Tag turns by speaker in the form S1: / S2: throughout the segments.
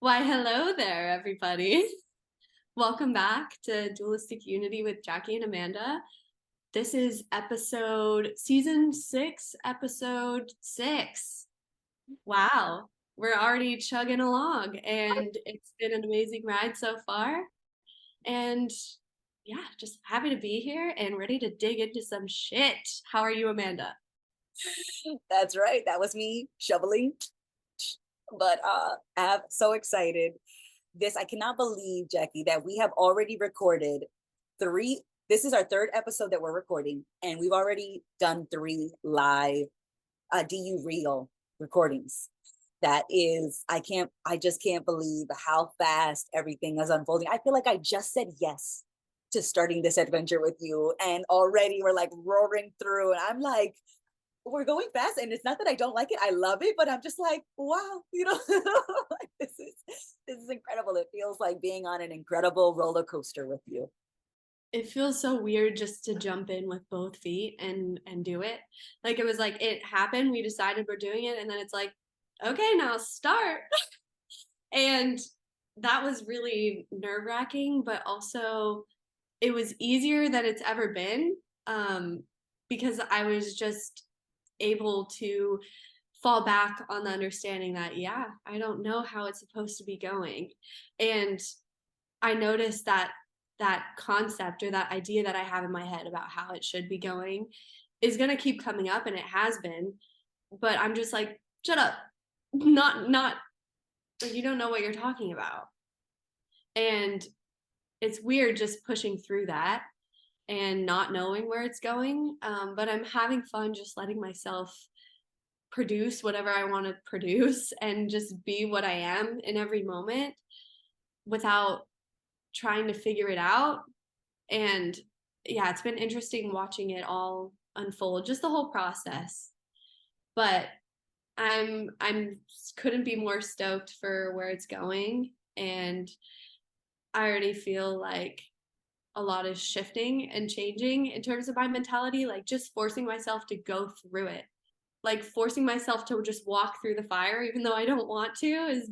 S1: Why, hello there, everybody. Welcome back to Dualistic Unity with Jackie and Amanda. This is season 6, episode 6. Wow, we're already chugging along, and it's been an amazing ride so far. And yeah, just happy to be here and ready to dig into some shit. How are you, Amanda?
S2: That's right. That was me shoveling. But I'm so excited. I cannot believe, Jackie, that we have already recorded three. This is our third episode that we're recording, and we've already done three live DU Real recordings. I just can't believe how fast everything is unfolding. I feel like I just said yes to starting this adventure with you, and already we're like roaring through, and I'm like, we're going fast, and it's not that I don't like it. I love it, but I'm just like, wow, this is incredible. It feels like being on an incredible roller coaster with you.
S1: It feels so weird just to jump in with both feet and do it. Like it was like it happened, we decided we're doing it, and then it's like, okay, now start. And that was really nerve-wracking, but also it was easier than it's ever been. Because I was just able to fall back on the understanding that, yeah, I don't know how it's supposed to be going. And I noticed that that concept or that idea that I have in my head about how it should be going is going to keep coming up, and it has been. But I'm just like, shut up. Not like, you don't know what you're talking about. And it's weird just pushing through that and not knowing where it's going. But I'm having fun just letting myself produce whatever I want to produce and just be what I am in every moment without trying to figure it out. And yeah, it's been interesting watching it all unfold, just the whole process. But I'm couldn't be more stoked for where it's going. And I already feel like a lot is shifting and changing in terms of my mentality, like just forcing myself to go through it. Like forcing myself to just walk through the fire even though I don't want to is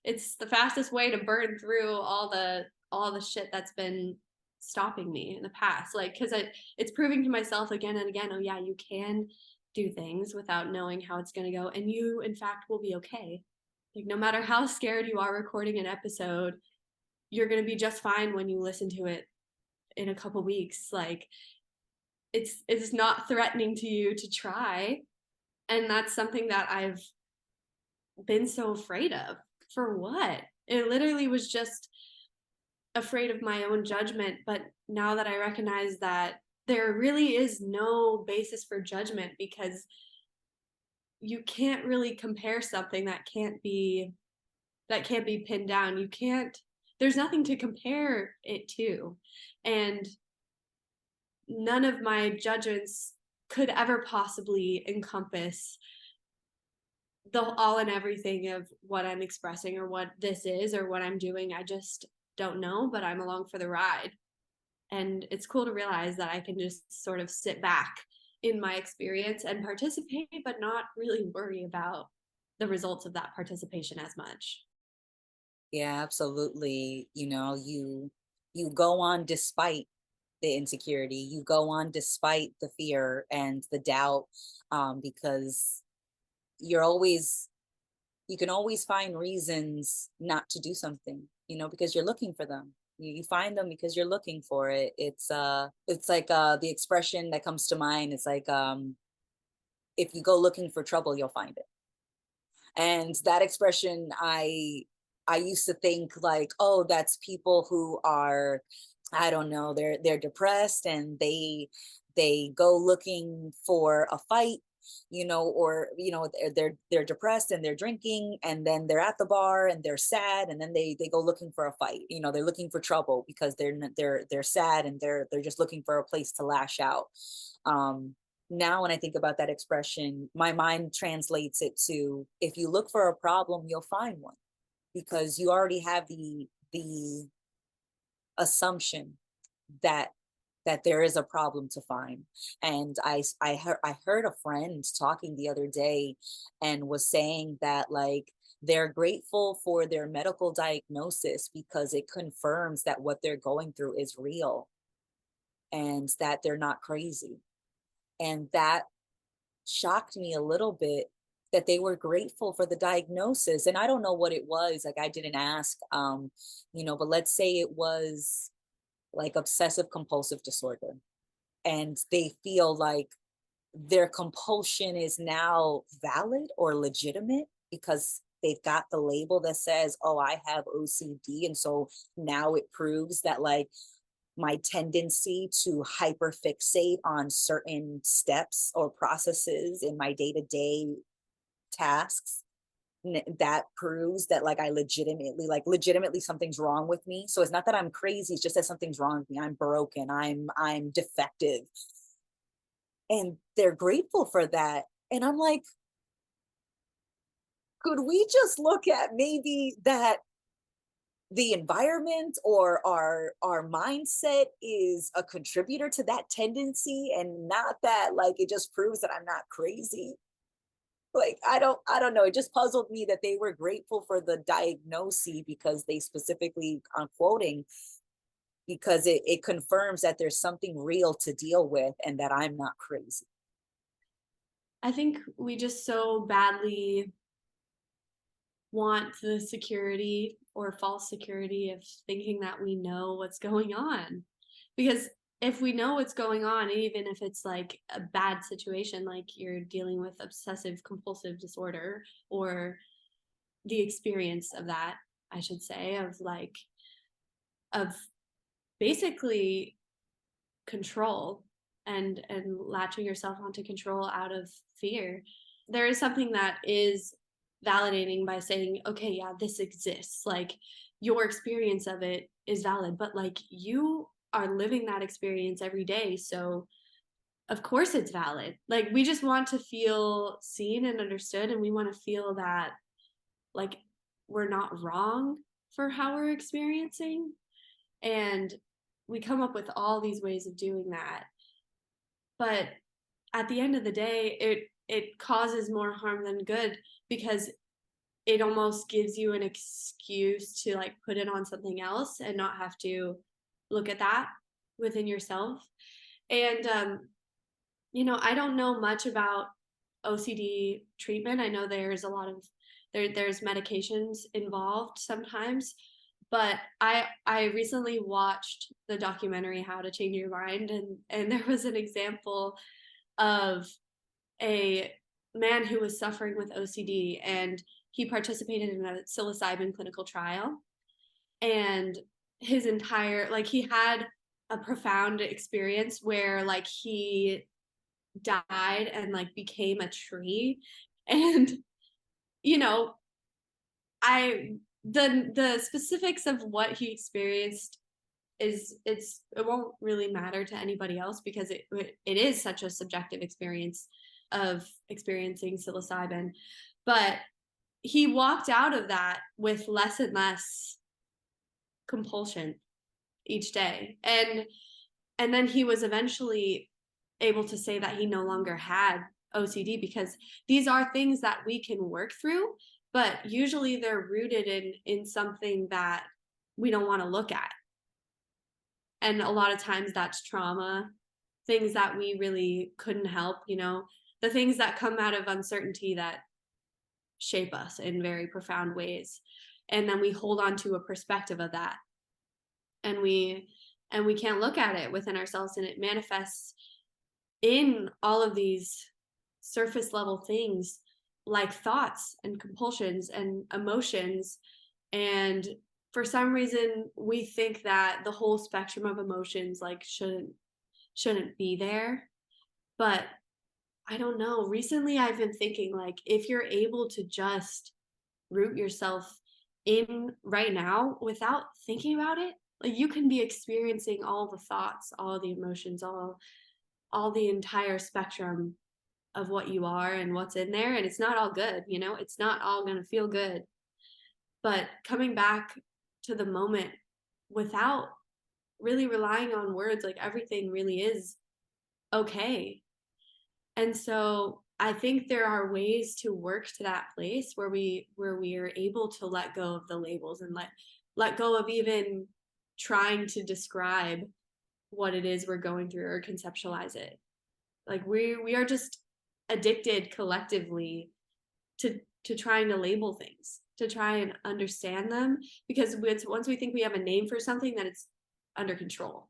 S1: it's the fastest way to burn through all the shit that's been stopping me in the past. Like because it's proving to myself again and again, oh yeah, you can do things without knowing how it's going to go, and you in fact will be okay. Like no matter how scared you are recording an episode, you're going to be just fine when you listen to it in a couple weeks. Like it's not threatening to you to try, and that's something that I've been so afraid of. For what? It literally was just afraid of my own judgment. But now that I recognize that there really is no basis for judgment, because you can't really compare something that can't be pinned down. You can't, there's nothing to compare it to. And none of my judgments could ever possibly encompass the all and everything of what I'm expressing or what this is or what I'm doing. I just don't know, but I'm along for the ride. And it's cool to realize that I can just sort of sit back in my experience and participate, but not really worry about the results of that participation as much.
S2: Yeah, absolutely. You go on despite the insecurity. You go on despite the fear and the doubt, because you're always you can always find reasons not to do something, because you're looking for them. You find them because you're looking for it. It's like the expression that comes to mind is like, if you go looking for trouble, you'll find it. And that expression, I used to think like, oh, that's people who are, I don't know, they're depressed, and they go looking for a fight, or they're depressed and they're drinking, and then they're at the bar and they're sad, and then they go looking for a fight. They're looking for trouble because they're sad, and they're just looking for a place to lash out. um Now when I think about that expression, my mind translates it to, if you look for a problem, you'll find one, because you already have the assumption that there is a problem to find. And I heard a friend talking the other day, and was saying that, like, They're grateful for their medical diagnosis because it confirms that what they're going through is real and that they're not crazy. And that shocked me a little bit, that they were grateful for the diagnosis. And I don't know what it was, like I didn't ask, but let's say it was like obsessive compulsive disorder, and they feel like their compulsion is now valid or legitimate because they've got the label that says, oh, I have OCD. And so now it proves that, like, my tendency to hyperfixate on certain steps or processes in my day-to-day tasks, that proves that, like, I legitimately something's wrong with me. So it's not that I'm crazy, it's just that something's wrong with me. I'm broken, I'm defective. And they're grateful for that. And I'm like, could we just look at maybe that the environment or our mindset is a contributor to that tendency, and not that, like, it just proves that I'm not crazy? Like, I don't know, it just puzzled me that they were grateful for the diagnosis, because they specifically, I'm quoting, because it confirms that there's something real to deal with and that I'm not crazy.
S1: I think we just so badly want the security or false security of thinking that we know what's going on. Because if we know what's going on, even if it's like a bad situation, like you're dealing with obsessive compulsive disorder, or the experience of that, I should say, of basically control and latching yourself onto control out of fear. There is something that is validating by saying, okay, yeah, this exists, like your experience of it is valid, but like you are living that experience every day, so of course it's valid. Like we just want to feel seen and understood, and we want to feel that like we're not wrong for how we're experiencing. And we come up with all these ways of doing that, but at the end of the day, it causes more harm than good, because it almost gives you an excuse to like put it on something else and not have to look at that within yourself. And I don't know much about OCD treatment. I know there's a lot of there's medications involved sometimes, but I recently watched the documentary How to Change Your Mind, and there was an example of a man who was suffering with OCD, and he participated in a psilocybin clinical trial. And his entire, like, he had a profound experience where like he died and like became a tree. And you know I the specifics of what he experienced it won't really matter to anybody else, because it is such a subjective experience of experiencing psilocybin. But he walked out of that with less and less compulsion each day, and then he was eventually able to say that he no longer had OCD, because these are things that we can work through, but usually they're rooted in something that we don't want to look at. And a lot of times that's trauma, things that we really couldn't help, the things that come out of uncertainty that shape us in very profound ways. And then we hold on to a perspective of that, and we can't look at it within ourselves, and it manifests in all of these surface level things, like thoughts and compulsions and emotions. And for some reason we think that the whole spectrum of emotions like shouldn't be there. But I don't know, recently I've been thinking, like, if you're able to just root yourself in right now without thinking about it, like you can be experiencing all the thoughts, all the emotions, all the entire spectrum of what you are and what's in there. And it's not all good, it's not all going to feel good. But coming back to the moment without really relying on words, like everything really is okay. And so I think there are ways to work to that place where we are able to let go of the labels and let go of even trying to describe what it is we're going through or conceptualize it. Like we are just addicted collectively to trying to label things, to try and understand them, because once we think we have a name for something, that it's under control.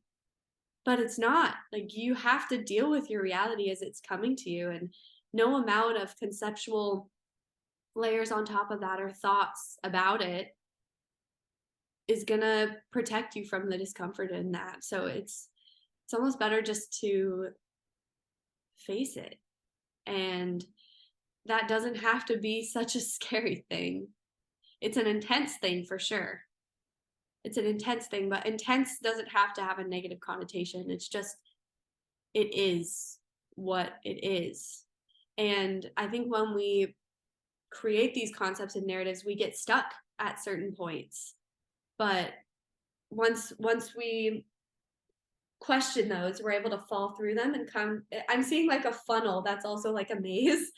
S1: But it's not. Like you have to deal with your reality as it's coming to you, and no amount of conceptual layers on top of that or thoughts about it is going to protect you from the discomfort in that. So it's almost better just to face it. And that doesn't have to be such a scary thing. It's an intense thing for sure. It's an intense thing, but intense doesn't have to have a negative connotation. It's just, it is what it is. And I think when we create these concepts and narratives, we get stuck at certain points. But once we question those, we're able to fall through them and come. I'm seeing like a funnel that's also like a maze.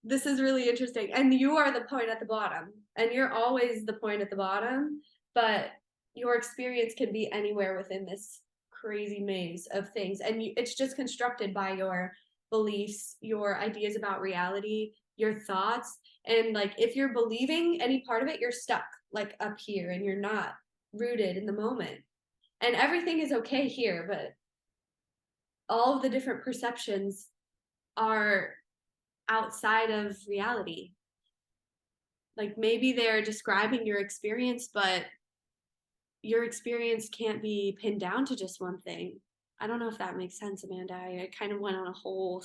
S1: This is really interesting. And you are the point at the bottom, and you're always the point at the bottom, but your experience can be anywhere within this crazy maze of things. And it's just constructed by your beliefs, your ideas about reality, your thoughts. And like if you're believing any part of it, you're stuck like up here and you're not rooted in the moment. And everything is okay here, but all of the different perceptions are outside of reality. Like maybe they're describing your experience, but your experience can't be pinned down to just one thing. I don't know if that makes sense, Amanda. I kind of went on a whole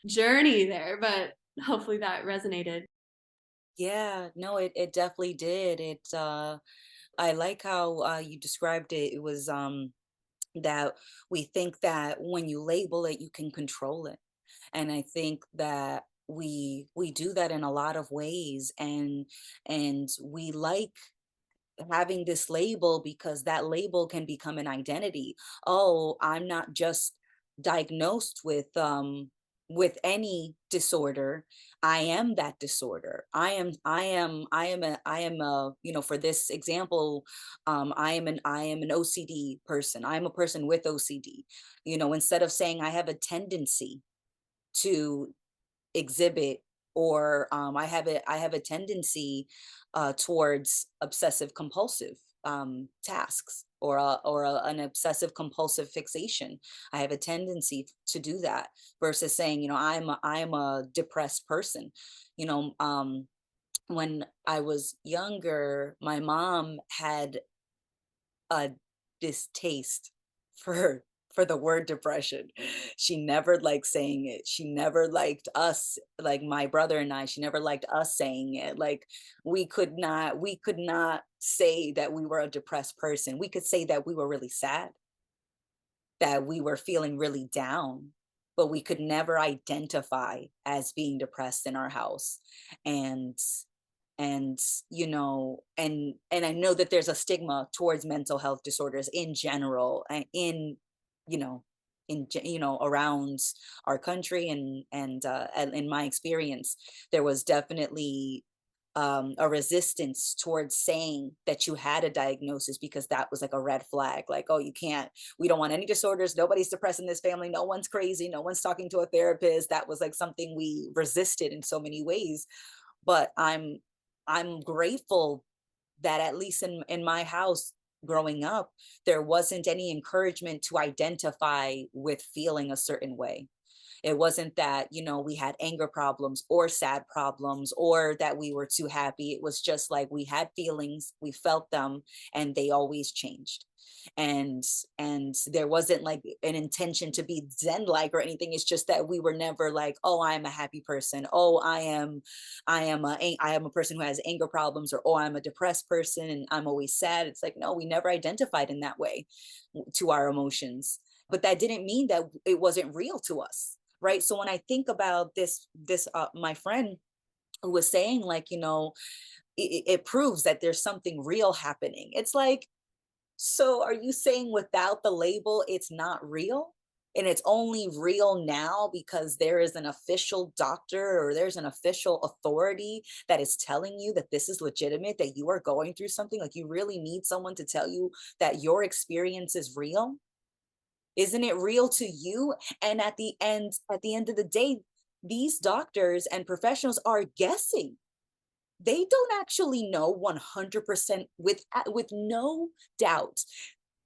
S1: journey there, but hopefully that resonated.
S2: Yeah, no, it definitely did. I like how you described it. It was that we think that when you label it, you can control it. And I think that we do that in a lot of ways, and we like having this label because that label can become an identity. Oh, I'm not just diagnosed with any disorder. I am that disorder. I am a, you know, for this example, I am an OCD person. I'm a person with OCD. You know, instead of saying I have a tendency to exhibit, or I have a tendency towards obsessive compulsive tasks, or an obsessive compulsive fixation. I have a tendency to do that, versus saying, you know, I'm a depressed person. You know, when I was younger, my mom had a distaste for the word depression. She never liked saying it. She never liked us, like my brother and I, she never liked us saying it. Like we could not say that we were a depressed person. We could say that we were really sad, that we were feeling really down, but we could never identify as being depressed in our house. And and you know, and I know that there's a stigma towards mental health disorders in general, and in, you know, you know, around our country, and in my experience, there was definitely a resistance towards saying that you had a diagnosis, because that was like a red flag. Like, oh, you can't, we don't want any disorders, nobody's depressed in this family, no one's crazy, no one's talking to a therapist. That was like something we resisted in so many ways. But I'm grateful that at least in my house growing up, there wasn't any encouragement to identify with feeling a certain way. It wasn't that, you know, we had anger problems or sad problems, or that we were too happy. It was just like we had feelings, we felt them, and they always changed. And and there wasn't like an intention to be zen like or anything. It's just that we were never like, oh, I am a happy person. Oh, I am a person who has anger problems, or oh, I'm a depressed person and I'm always sad. It's like, no, we never identified in that way to our emotions. But that didn't mean that it wasn't real to us, right? So when I think about this my friend who was saying, like, you know, it proves that there's something real happening. It's like, so are you saying without the label it's not real? And it's only real now because there is an official doctor or there's an official authority that is telling you that this is legitimate, that you are going through something. Like, you really need someone to tell you that your experience is real. Isn't it real to you? And at the end of the day, these doctors and professionals are guessing. They don't actually know 100% with no doubt.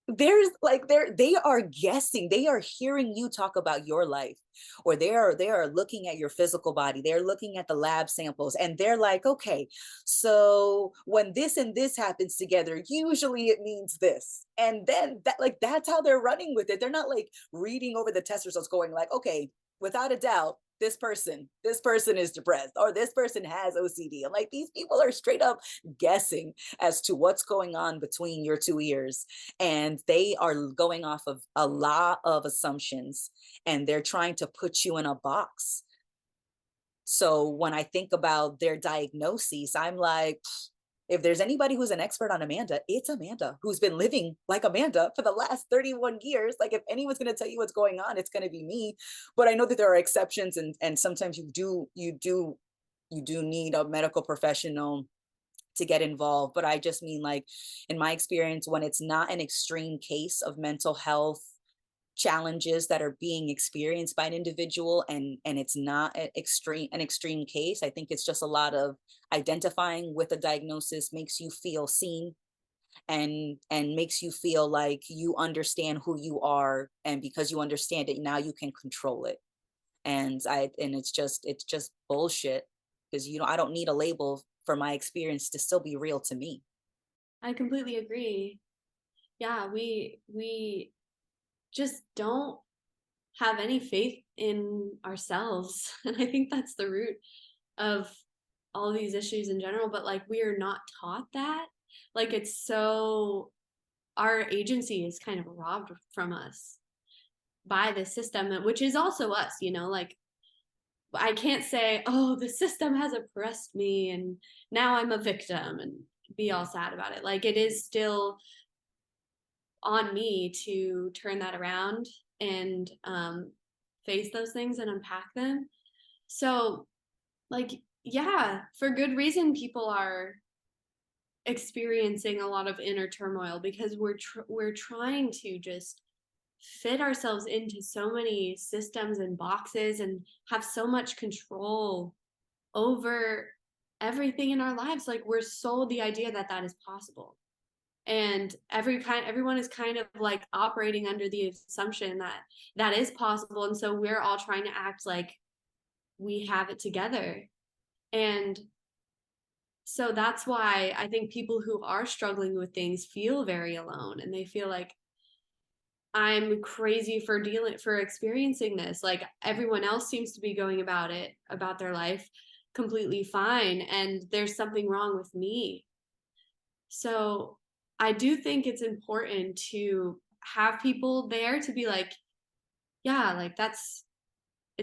S2: There's like they are guessing. They are hearing you talk about your life, or they are looking at your physical body. They're looking at the lab samples, and they're like, okay, so when this and this happens together, usually it means this. And then that's how they're running with it. They're not like reading over the test results going like, okay, without a doubt, this person is depressed, or this person has OCD. I'm like, these people are straight up guessing as to what's going on between your two ears, and they are going off of a lot of assumptions, and they're trying to put you in a box. So when I think about their diagnoses, I'm like, if there's anybody who's an expert on Amanda, it's Amanda, who's been living like Amanda for the last 31 years. Like, if anyone's going to tell you what's going on, it's going to be me. But I know that there are exceptions, and sometimes you do need a medical professional to get involved. But I just mean, like, in my experience, when it's not an extreme case of mental health challenges that are being experienced by an individual, and it's not an extreme case, I think it's just a lot of identifying with a diagnosis makes you feel seen, and makes you feel like you understand who you are, and because you understand it, now you can control it. And it's just bullshit, because I don't need a label for my experience to still be real to me.
S1: I completely agree. Yeah, we just don't have any faith in ourselves. And I think that's the root of all these issues in general, but like we are not taught that. Like it's so our agency is kind of robbed from us by the system, which is also us, like I can't say, "Oh, the system has oppressed me and now I'm a victim," and be all sad about it. Like it is still on me to turn that around and face those things and unpack them. So, like, yeah, for good reason, people are experiencing a lot of inner turmoil because we're trying to just fit ourselves into so many systems and boxes and have so much control over everything in our lives. Like we're sold the idea that that is possible, and everyone is kind of like operating under the assumption that that is possible, and so we're all trying to act like we have it together. And so that's why I think people who are struggling with things feel very alone, and they feel like I'm crazy for experiencing this. Like everyone else seems to be going about their life completely fine, and there's something wrong with me. So I do think it's important to have people there to be like, yeah, like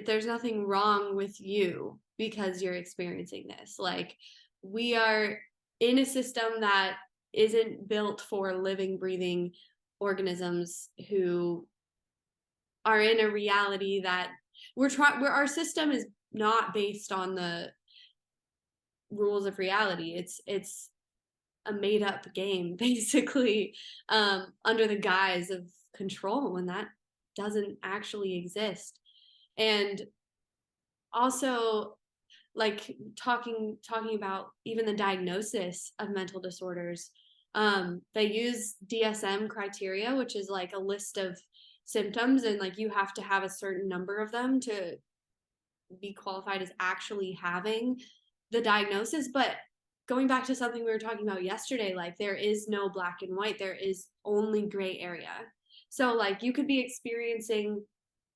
S1: there's nothing wrong with you because you're experiencing this. Like we are in a system that isn't built for living, breathing organisms who are in a reality that where our system is not based on the rules of reality. It's a made up game basically, under the guise of control when that doesn't actually exist. And also, like talking about even the diagnosis of mental disorders, they use DSM criteria, which is like a list of symptoms, and like you have to have a certain number of them to be qualified as actually having the diagnosis. But going back to something we were talking about yesterday, like there is no black and white, there is only gray area. So like you could be experiencing,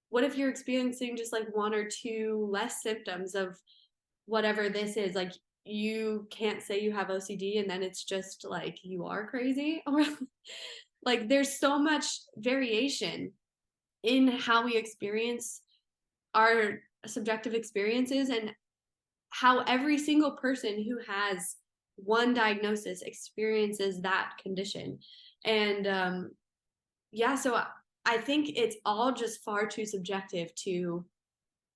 S1: what if you're experiencing just like one or two less symptoms of whatever this is? Like you can't say you have OCD and then it's just like you are crazy. Or like there's so much variation in how we experience our subjective experiences, and how every single person who has one diagnosis experiences that condition. And yeah, so I think it's all just far too subjective to,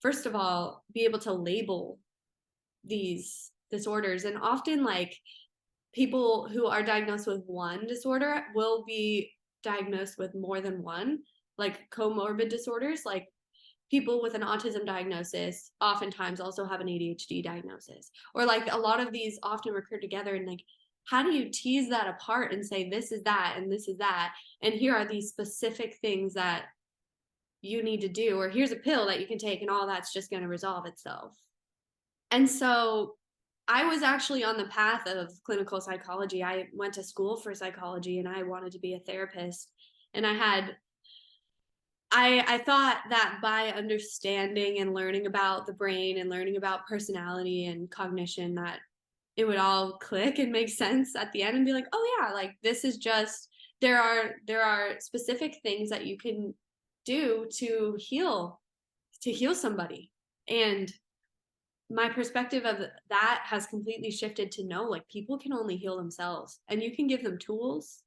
S1: first of all, be able to label these disorders. And often, like, people who are diagnosed with one disorder will be diagnosed with more than one, like comorbid disorders. Like, people with an autism diagnosis oftentimes also have an ADHD diagnosis, or like a lot of these often recur together. And like, how do you tease that apart and say this is that and this is that, and here are these specific things that you need to do, or here's a pill that you can take and all that's just going to resolve itself. And so I was actually on the path of clinical psychology. I went to school for psychology and I wanted to be a therapist. And I thought that by understanding and learning about the brain and learning about personality and cognition, that it would all click and make sense at the end and be like, oh yeah, like this is just, there are specific things that you can do to heal somebody. And my perspective of that has completely shifted to no, like people can only heal themselves, and you can give them tools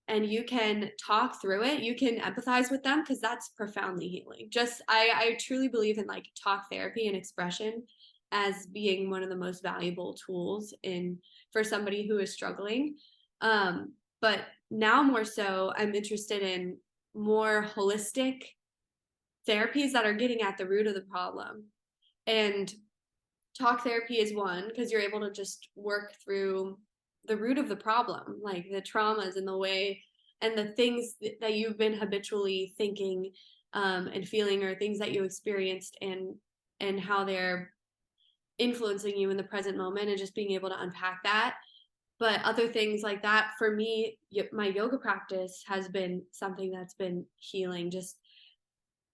S1: and you can talk through it. You can empathize with them because that's profoundly healing. Just I truly believe in like talk therapy and expression as being one of the most valuable tools in for somebody who is struggling. But now more so, I'm interested in more holistic therapies that are getting at the root of the problem. And talk therapy is one because you're able to just work through the root of the problem, like the traumas and the way and the things that you've been habitually thinking and feeling, or things that you experienced, and how they're influencing you in the present moment, and just being able to unpack that. But other things like that, for me, my yoga practice has been something that's been healing. Just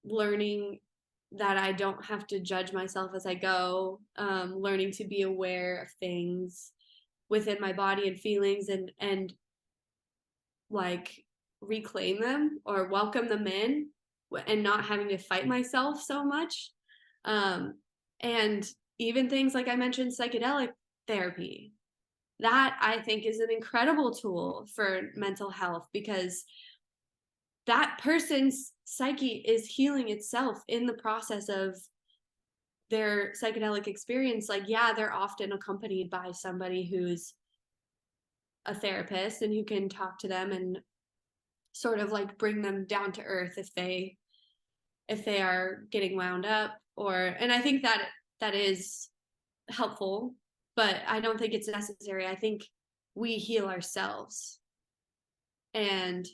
S1: learning that I don't have to judge myself as I go, learning to be aware of things within my body and feelings, and like reclaim them or welcome them in, and not having to fight myself so much. Um, and even things like I mentioned, psychedelic therapy, that I think is an incredible tool for mental health, because that person's psyche is healing itself in the process of their psychedelic experience. Like, yeah, they're often accompanied by somebody who's a therapist and who can talk to them and sort of like bring them down to earth if they are getting wound up. Or, and I think that that is helpful, but I don't think it's necessary. I think we heal ourselves, and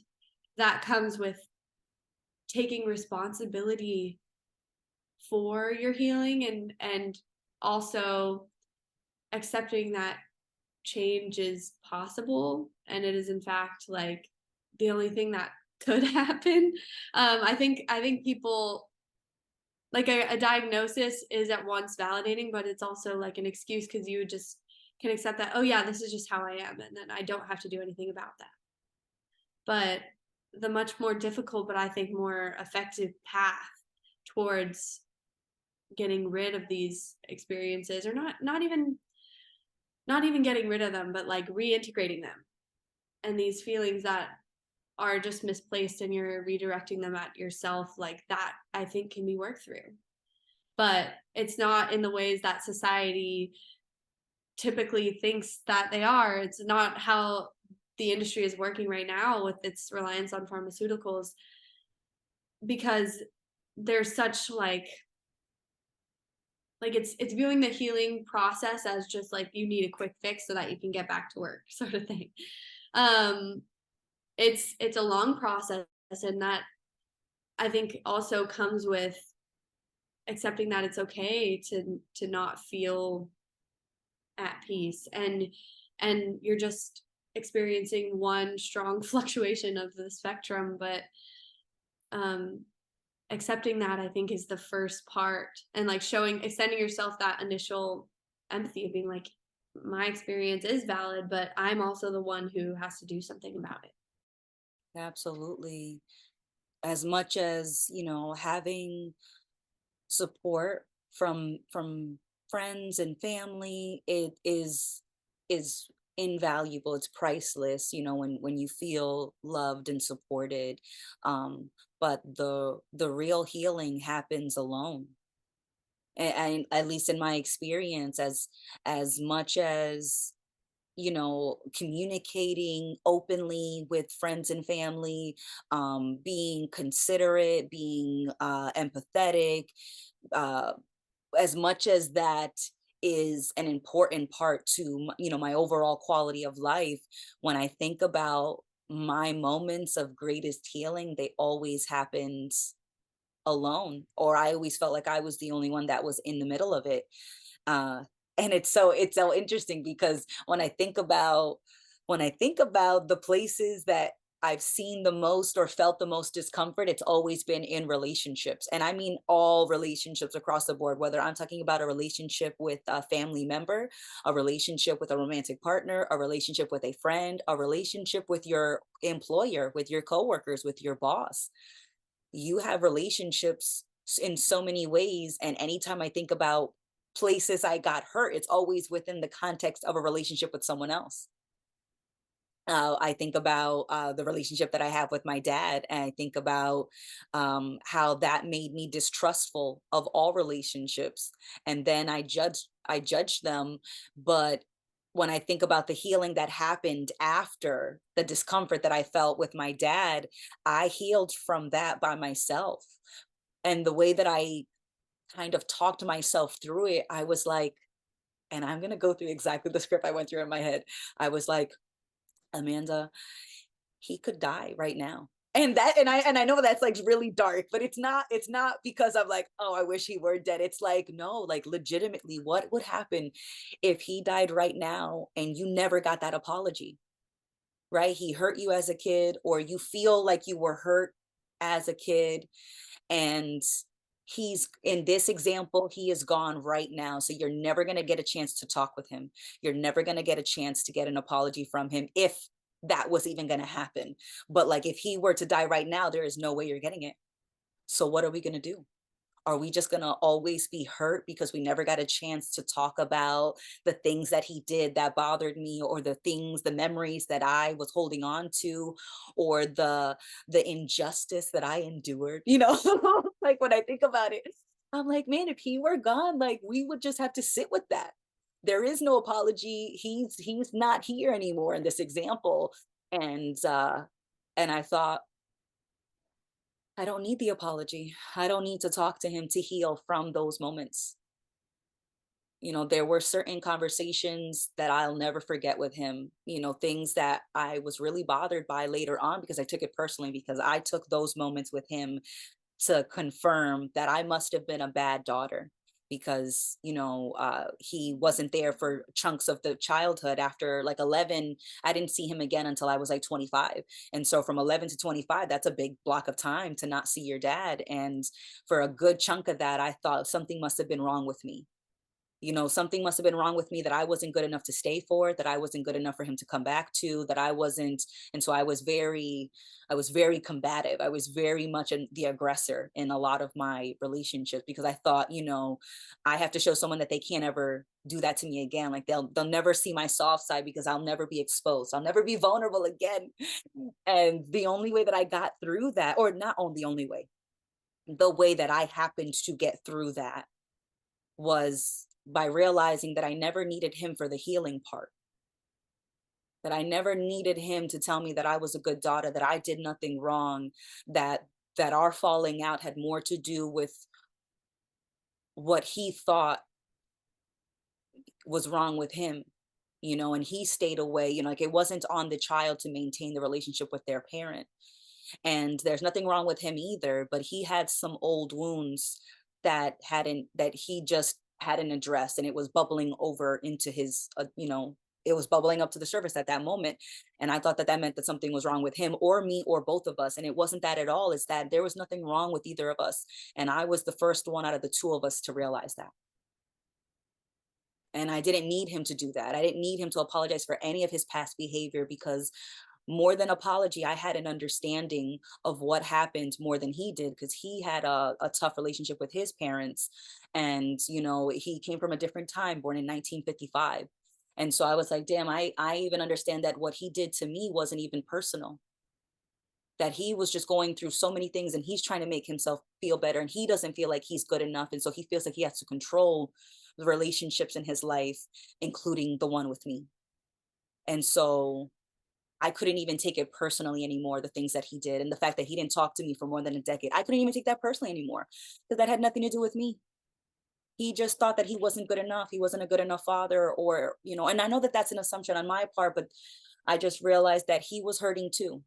S1: that comes with taking responsibility for your healing, and also accepting that change is possible, and it is in fact like the only thing that could happen. I think people, like, a diagnosis is at once validating, but it's also like an excuse, because you just can accept that, oh yeah, this is just how I am, and then I don't have to do anything about that. But the much more difficult, but I think more effective path towards getting rid of these experiences, or not even getting rid of them, but like reintegrating them, and these feelings that are just misplaced, and you're redirecting them at yourself, like that I think can be worked through. But it's not in the ways that society typically thinks that they are. It's not how the industry is working right now with its reliance on pharmaceuticals, because there's such like it's viewing the healing process as just like you need a quick fix so that you can get back to work, sort of thing. um it's a long process, and that I think also comes with accepting that it's okay to not feel at peace, and you're just experiencing one strong fluctuation of the spectrum. But um accepting that, I think, is the first part, and like showing extending yourself that initial empathy of being like, my experience is valid, but I'm also the one who has to do something about it.
S2: Absolutely. As much as, having support from friends and family, it is invaluable, it's priceless, when you feel loved and supported. But the real healing happens alone. And at least in my experience, as much as communicating openly with friends and family, being considerate, being empathetic, uh, as much as that is an important part to my overall quality of life. When I think about my moments of greatest healing, they always happened alone, or I always felt like I was the only one that was in the middle of it. uh and it's so interesting because when I think about the places that I've seen the most or felt the most discomfort, it's always been in relationships. And I mean all relationships across the board, whether I'm talking about a relationship with a family member, a relationship with a romantic partner, a relationship with a friend, a relationship with your employer, with your coworkers, with your boss. You have relationships in so many ways. And anytime I think about places I got hurt, it's always within the context of a relationship with someone else. I think about the relationship that I have with my dad, and I think about how that made me distrustful of all relationships, and then I judged them. But when I think about the healing that happened after the discomfort that I felt with my dad, I healed from that by myself. And the way that I kind of talked myself through it, I was like, and I'm gonna go through exactly the script I went through in my head. I was like, Amanda, he could die right now. And I know that's like really dark, but it's not because I'm like, oh, I wish he were dead. It's like, no, like legitimately, what would happen if he died right now and you never got that apology? Right? He hurt you as a kid, or you feel like you were hurt as a kid, and he's in this example, he is gone right now. So you're never going to get a chance to talk with him. You're never going to get a chance to get an apology from him, if that was even going to happen. But like, if he were to die right now, there is no way you're getting it. So what are we going to do? Are we just going to always be hurt because we never got a chance to talk about the things that he did that bothered me, or the memories that I was holding on to, or the injustice that I endured, like when I think about it, I'm like, man, if he were gone, like we would just have to sit with that. There is no apology. He's not here anymore in this example. And I thought, I don't need the apology. I don't need to talk to him to heal from those moments. There were certain conversations that I'll never forget with him, things that I was really bothered by later on because I took it personally, because I took those moments with him to confirm that I must have been a bad daughter, because he wasn't there for chunks of the childhood. After like 11, I didn't see him again until I was like 25. And so from 11 to 25, that's a big block of time to not see your dad. And for a good chunk of that, I thought something must have been wrong with me. Something must have been wrong with me, that I wasn't good enough to stay for, that I wasn't good enough for him to come back to, that I wasn't. And so I was very combative. I was very much the aggressor in a lot of my relationships, because I thought, I have to show someone that they can't ever do that to me again. Like they'll never see my soft side, because I'll never be exposed. I'll never be vulnerable again. And the only way that I got through that, or not only the only way, the way that I happened to get through that, was by realizing that I never needed him for the healing part, that I never needed him to tell me that I was a good daughter, that I did nothing wrong, that our falling out had more to do with what he thought was wrong with him, and he stayed away, like it wasn't on the child to maintain the relationship with their parent. And there's nothing wrong with him either, but he had some old wounds that he just hadn't addressed, and it was bubbling over into his it was bubbling up to the surface at that moment. And I thought that that meant that something was wrong with him or me or both of us, and it wasn't that at all. It's that there was nothing wrong with either of us, and I was the first one out of the two of us to realize that. And I didn't need him to do that. I didn't need him to apologize for any of his past behavior, because more than apology, I had an understanding of what happened more than he did, because he had a tough relationship with his parents. And, he came from a different time, born in 1955. And so I was like, damn, I even understand that what he did to me wasn't even personal, that he was just going through so many things and he's trying to make himself feel better and he doesn't feel like he's good enough. And so he feels like he has to control the relationships in his life, including the one with me. And so I couldn't even take it personally anymore, the things that he did and the fact that he didn't talk to me for more than a decade. I couldn't even take that personally anymore because that had nothing to do with me. He just thought that he wasn't good enough. He wasn't a good enough father, or, and I know that that's an assumption on my part, but I just realized that he was hurting too.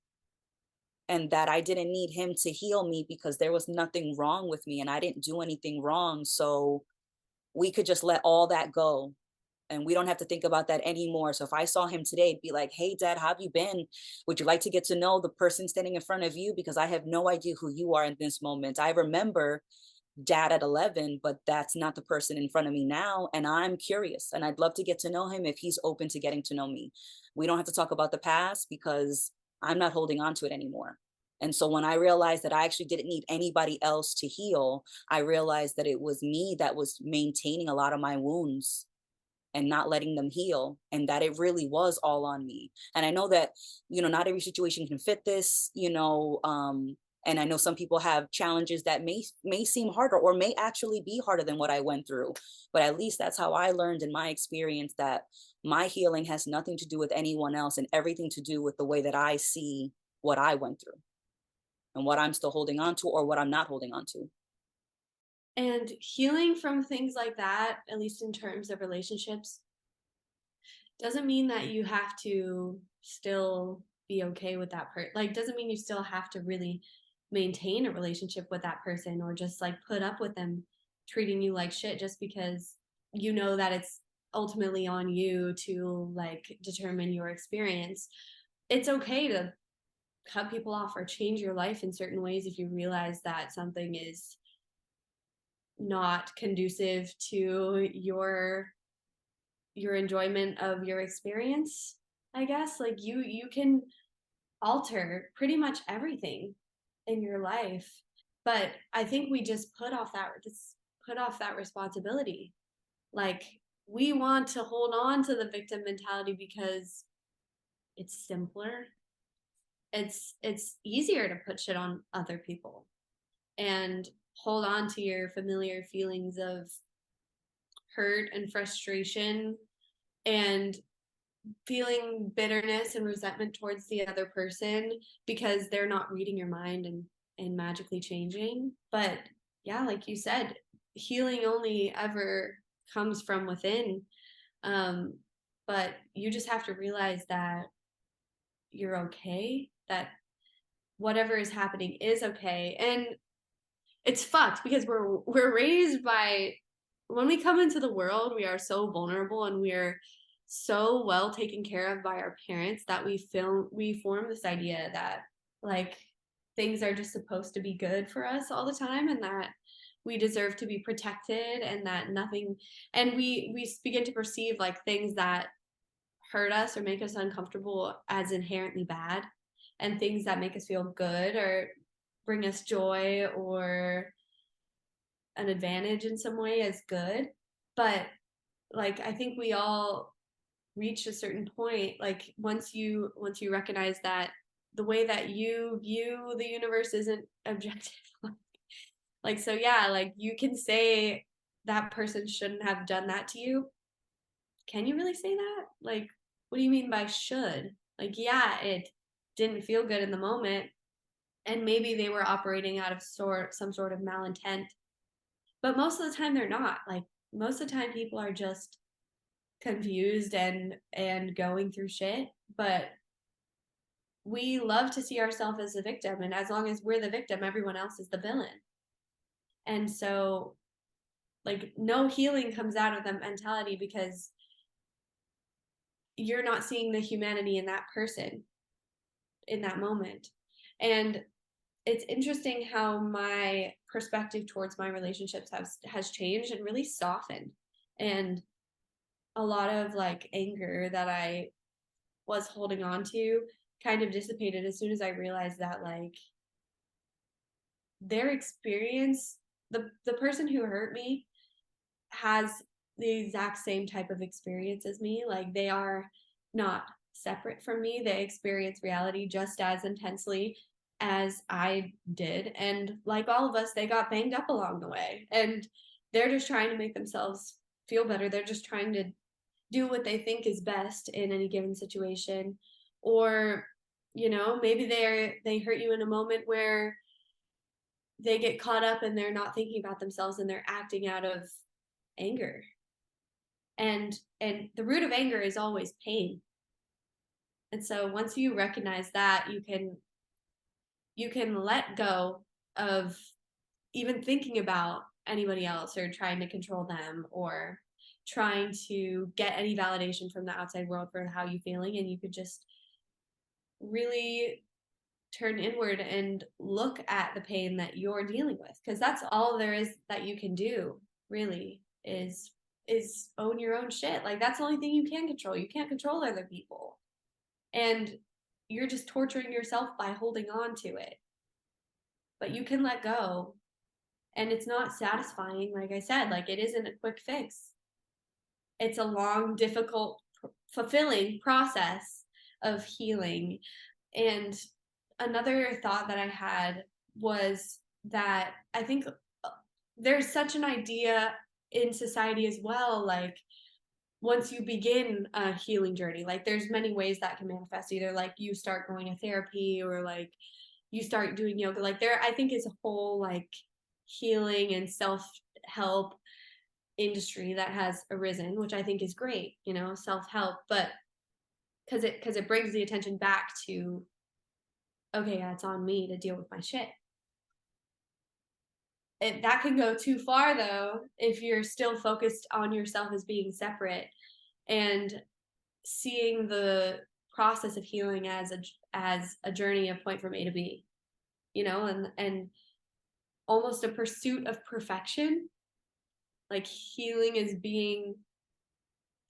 S2: And that I didn't need him to heal me because there was nothing wrong with me and I didn't do anything wrong. So we could just let all that go and we don't have to think about that anymore. So if I saw him today, it'd be like, hey, Dad, how have you been? Would you like to get to know the person standing in front of you? Because I have no idea who you are in this moment. I remember Dad at 11, but that's not the person in front of me now. And I'm curious and I'd love to get to know him if he's open to getting to know me. We don't have to talk about the past because I'm not holding on to it anymore. And so when I realized that I actually didn't need anybody else to heal, I realized that it was me that was maintaining a lot of my wounds and not letting them heal, and that it really was all on me. And I know that, not every situation can fit this, and I know some people have challenges that may seem harder or may actually be harder than what I went through, but at least that's how I learned in my experience that my healing has nothing to do with anyone else and everything to do with the way that I see what I went through and what I'm still holding on to or what I'm not holding on to.
S1: And healing from things like that, at least in terms of relationships, doesn't mean that you have to still be okay with that person. Like, doesn't mean you still have to really maintain a relationship with that person or just like put up with them treating you like shit just because you know that it's ultimately on you to like determine your experience. It's okay to cut people off or change your life in certain ways if you realize that something is not conducive to your enjoyment of your experience. I guess like you can alter pretty much everything in your life, but I think we just put off that responsibility. Like, we want to hold on to the victim mentality because it's simpler, it's easier to put shit on other people and hold on to your familiar feelings of hurt and frustration and feeling bitterness and resentment towards the other person because they're not reading your mind and magically changing. But yeah, like you said, healing only ever comes from within. um but you just have to realize that you're okay, that whatever is happening is okay. And it's fucked because we're raised by, when we come into the world, we are so vulnerable and we're so well taken care of by our parents that we form this idea that like things are just supposed to be good for us all the time and that we deserve to be protected and that nothing, and we begin to perceive like things that hurt us or make us uncomfortable as inherently bad, and things that make us feel good or bring us joy or an advantage in some way as good. But like I think we all reach a certain point, like once you recognize that the way that you view the universe isn't objective. Like, so yeah, like you can say that person shouldn't have done that to you. Can you really say that? Like, what do you mean by should? Like, yeah, it didn't feel good in the moment and maybe they were operating out of some sort of malintent, but most of the time they're not. Like, most of the time people are just confused and going through shit. But we love to see ourselves as the victim, and as long as we're the victim, everyone else is the villain. And so like no healing comes out of that mentality because you're not seeing the humanity in that person in that moment. And it's interesting how my perspective towards my relationships has changed and really softened. And a lot of like anger that I was holding on to kind of dissipated as soon as I realized that like their experience, the person who hurt me has the exact same type of experience as me. Like they are not separate from me. They experience reality just as intensely as I did. And like all of us, they got banged up along the way. And they're just trying to make themselves feel better. They're just trying to do what they think is best in any given situation. Or, maybe they hurt you in a moment where they get caught up and they're not thinking about themselves and they're acting out of anger. And the root of anger is always pain. And so once you recognize that, you can let go of even thinking about anybody else or trying to control them or trying to get any validation from the outside world for how you're feeling, and you could just really turn inward and look at the pain that you're dealing with, because that's all there is that you can do, really, is own your own shit. Like that's the only thing you can control. You can't control other people, and you're just torturing yourself by holding on to it. But you can let go, and it's not satisfying. Like I said, like it isn't a quick fix. It's a long, difficult, fulfilling process of healing. And another thought that I had was that I think there's such an idea in society as well, like once you begin a healing journey, like there's many ways that can manifest, either like you start going to therapy or like you start doing yoga. Like there, I think, is a whole like healing and self-help industry that has arisen, which I think is great, self-help. But because it brings the attention back to, okay, yeah, it's on me to deal with my shit. That can go too far though if you're still focused on yourself as being separate and seeing the process of healing as a journey of point from A to B, and almost a pursuit of perfection. Like healing is being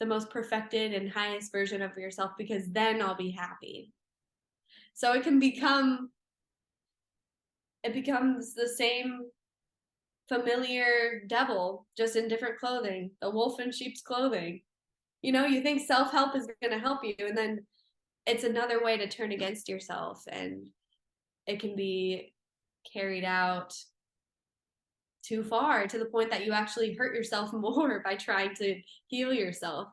S1: the most perfected and highest version of yourself, because then I'll be happy. So it becomes the same familiar devil, just in different clothing, the wolf in sheep's clothing. You think self-help is going to help you, and then it's another way to turn against yourself, and it can be carried out too far to the point that you actually hurt yourself more by trying to heal yourself.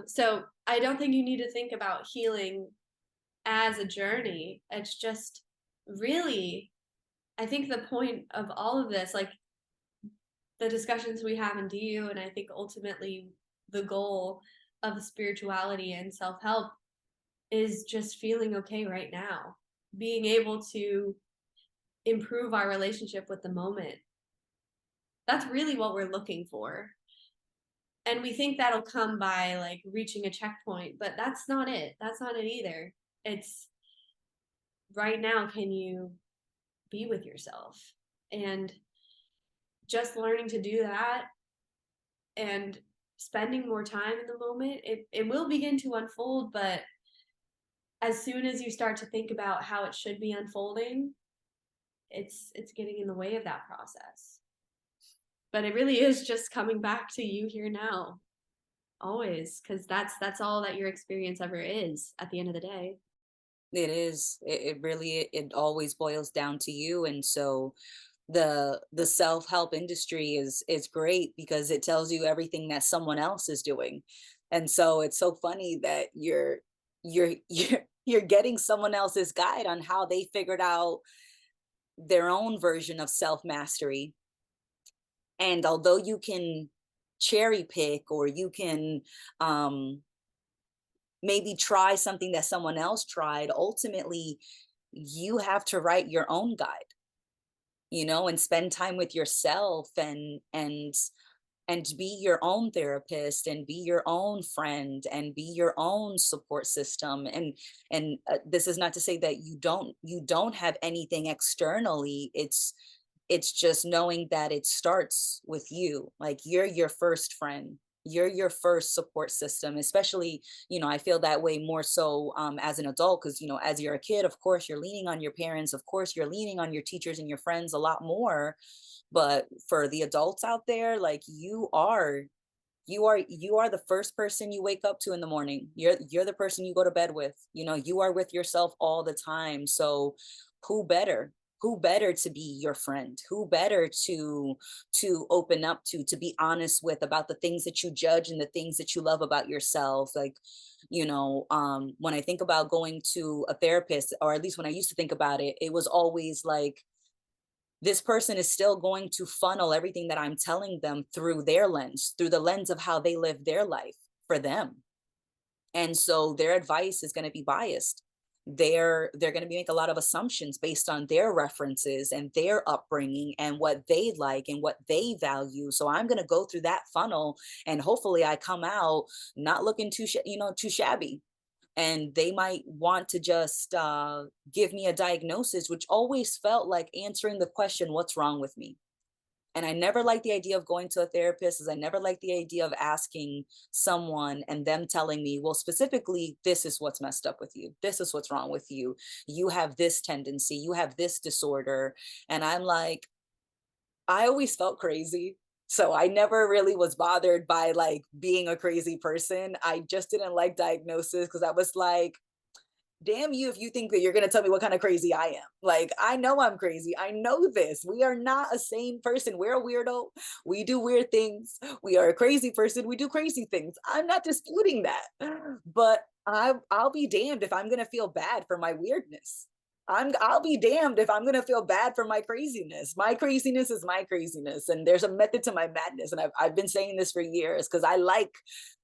S1: So I don't think you need to think about healing as a journey. It's just really, I think the point of all of this, like the discussions we have in DU, and I think ultimately the goal of spirituality and self-help is just feeling okay right now, being able to improve our relationship with the moment. That's really what we're looking for. And we think that'll come by like reaching a checkpoint, but that's not it. That's not it either. It's right now, can you be with yourself? And just learning to do that and spending more time in the moment, it will begin to unfold. But as soon as you start to think about how it should be unfolding, it's getting in the way of that process. But it really is just coming back to you here now, always, because that's all that your experience ever is at the end of the day.
S2: It is. It really it always boils down to you. And so the self-help industry is great because it tells you everything that someone else is doing. And so it's so funny that you're getting someone else's guide on how they figured out their own version of self-mastery. And although you can cherry pick, or you can um maybe try something that someone else tried, ultimately you have to write your own guide, and spend time with yourself, and be your own therapist, and be your own friend, and be your own support system. And this is not to say that you don't have anything externally. It's just knowing that it starts with you. Like you're your first friend, you're your first support system. Especially, I feel that way more so as an adult, because as you're a kid, of course you're leaning on your parents, of course you're leaning on your teachers and your friends a lot more. But for the adults out there, like you are You are the first person you wake up to in the morning. You're the person you go to bed with. You are with yourself all the time. So who better? Who better to be your friend? Who better to open up to be honest with about the things that you judge and the things that you love about yourself? Like, when I think about going to a therapist, or at least when I used to think about it, it was always like, this person is still going to funnel everything that I'm telling them through their lens, through the lens of how they live their life for them. And so their advice is going to be biased. They're going to make a lot of assumptions based on their references and their upbringing and what they like and what they value. So I'm going to go through that funnel, and hopefully I come out not looking too shabby. And they might want to just give me a diagnosis, which always felt like answering the question, what's wrong with me? And I never liked the idea of going to a therapist, as I never liked the idea of asking someone and them telling me, well, specifically, this is what's messed up with you. This is what's wrong with you. You have this tendency, you have this disorder. And I'm like, I always felt crazy. So I never really was bothered by like being a crazy person. I just didn't like diagnosis because I was like, damn you if you think that you're going to tell me what kind of crazy I am. Like, I know I'm crazy. I know this. We are not a sane person. We're a weirdo. We do weird things. We are a crazy person. We do crazy things. I'm not disputing that. But I'll be damned if I'm going to feel bad for my weirdness. I'll be damned if I'm going to feel bad for my craziness. My craziness is my craziness, and there's a method to my madness. And I've been saying this for years because I like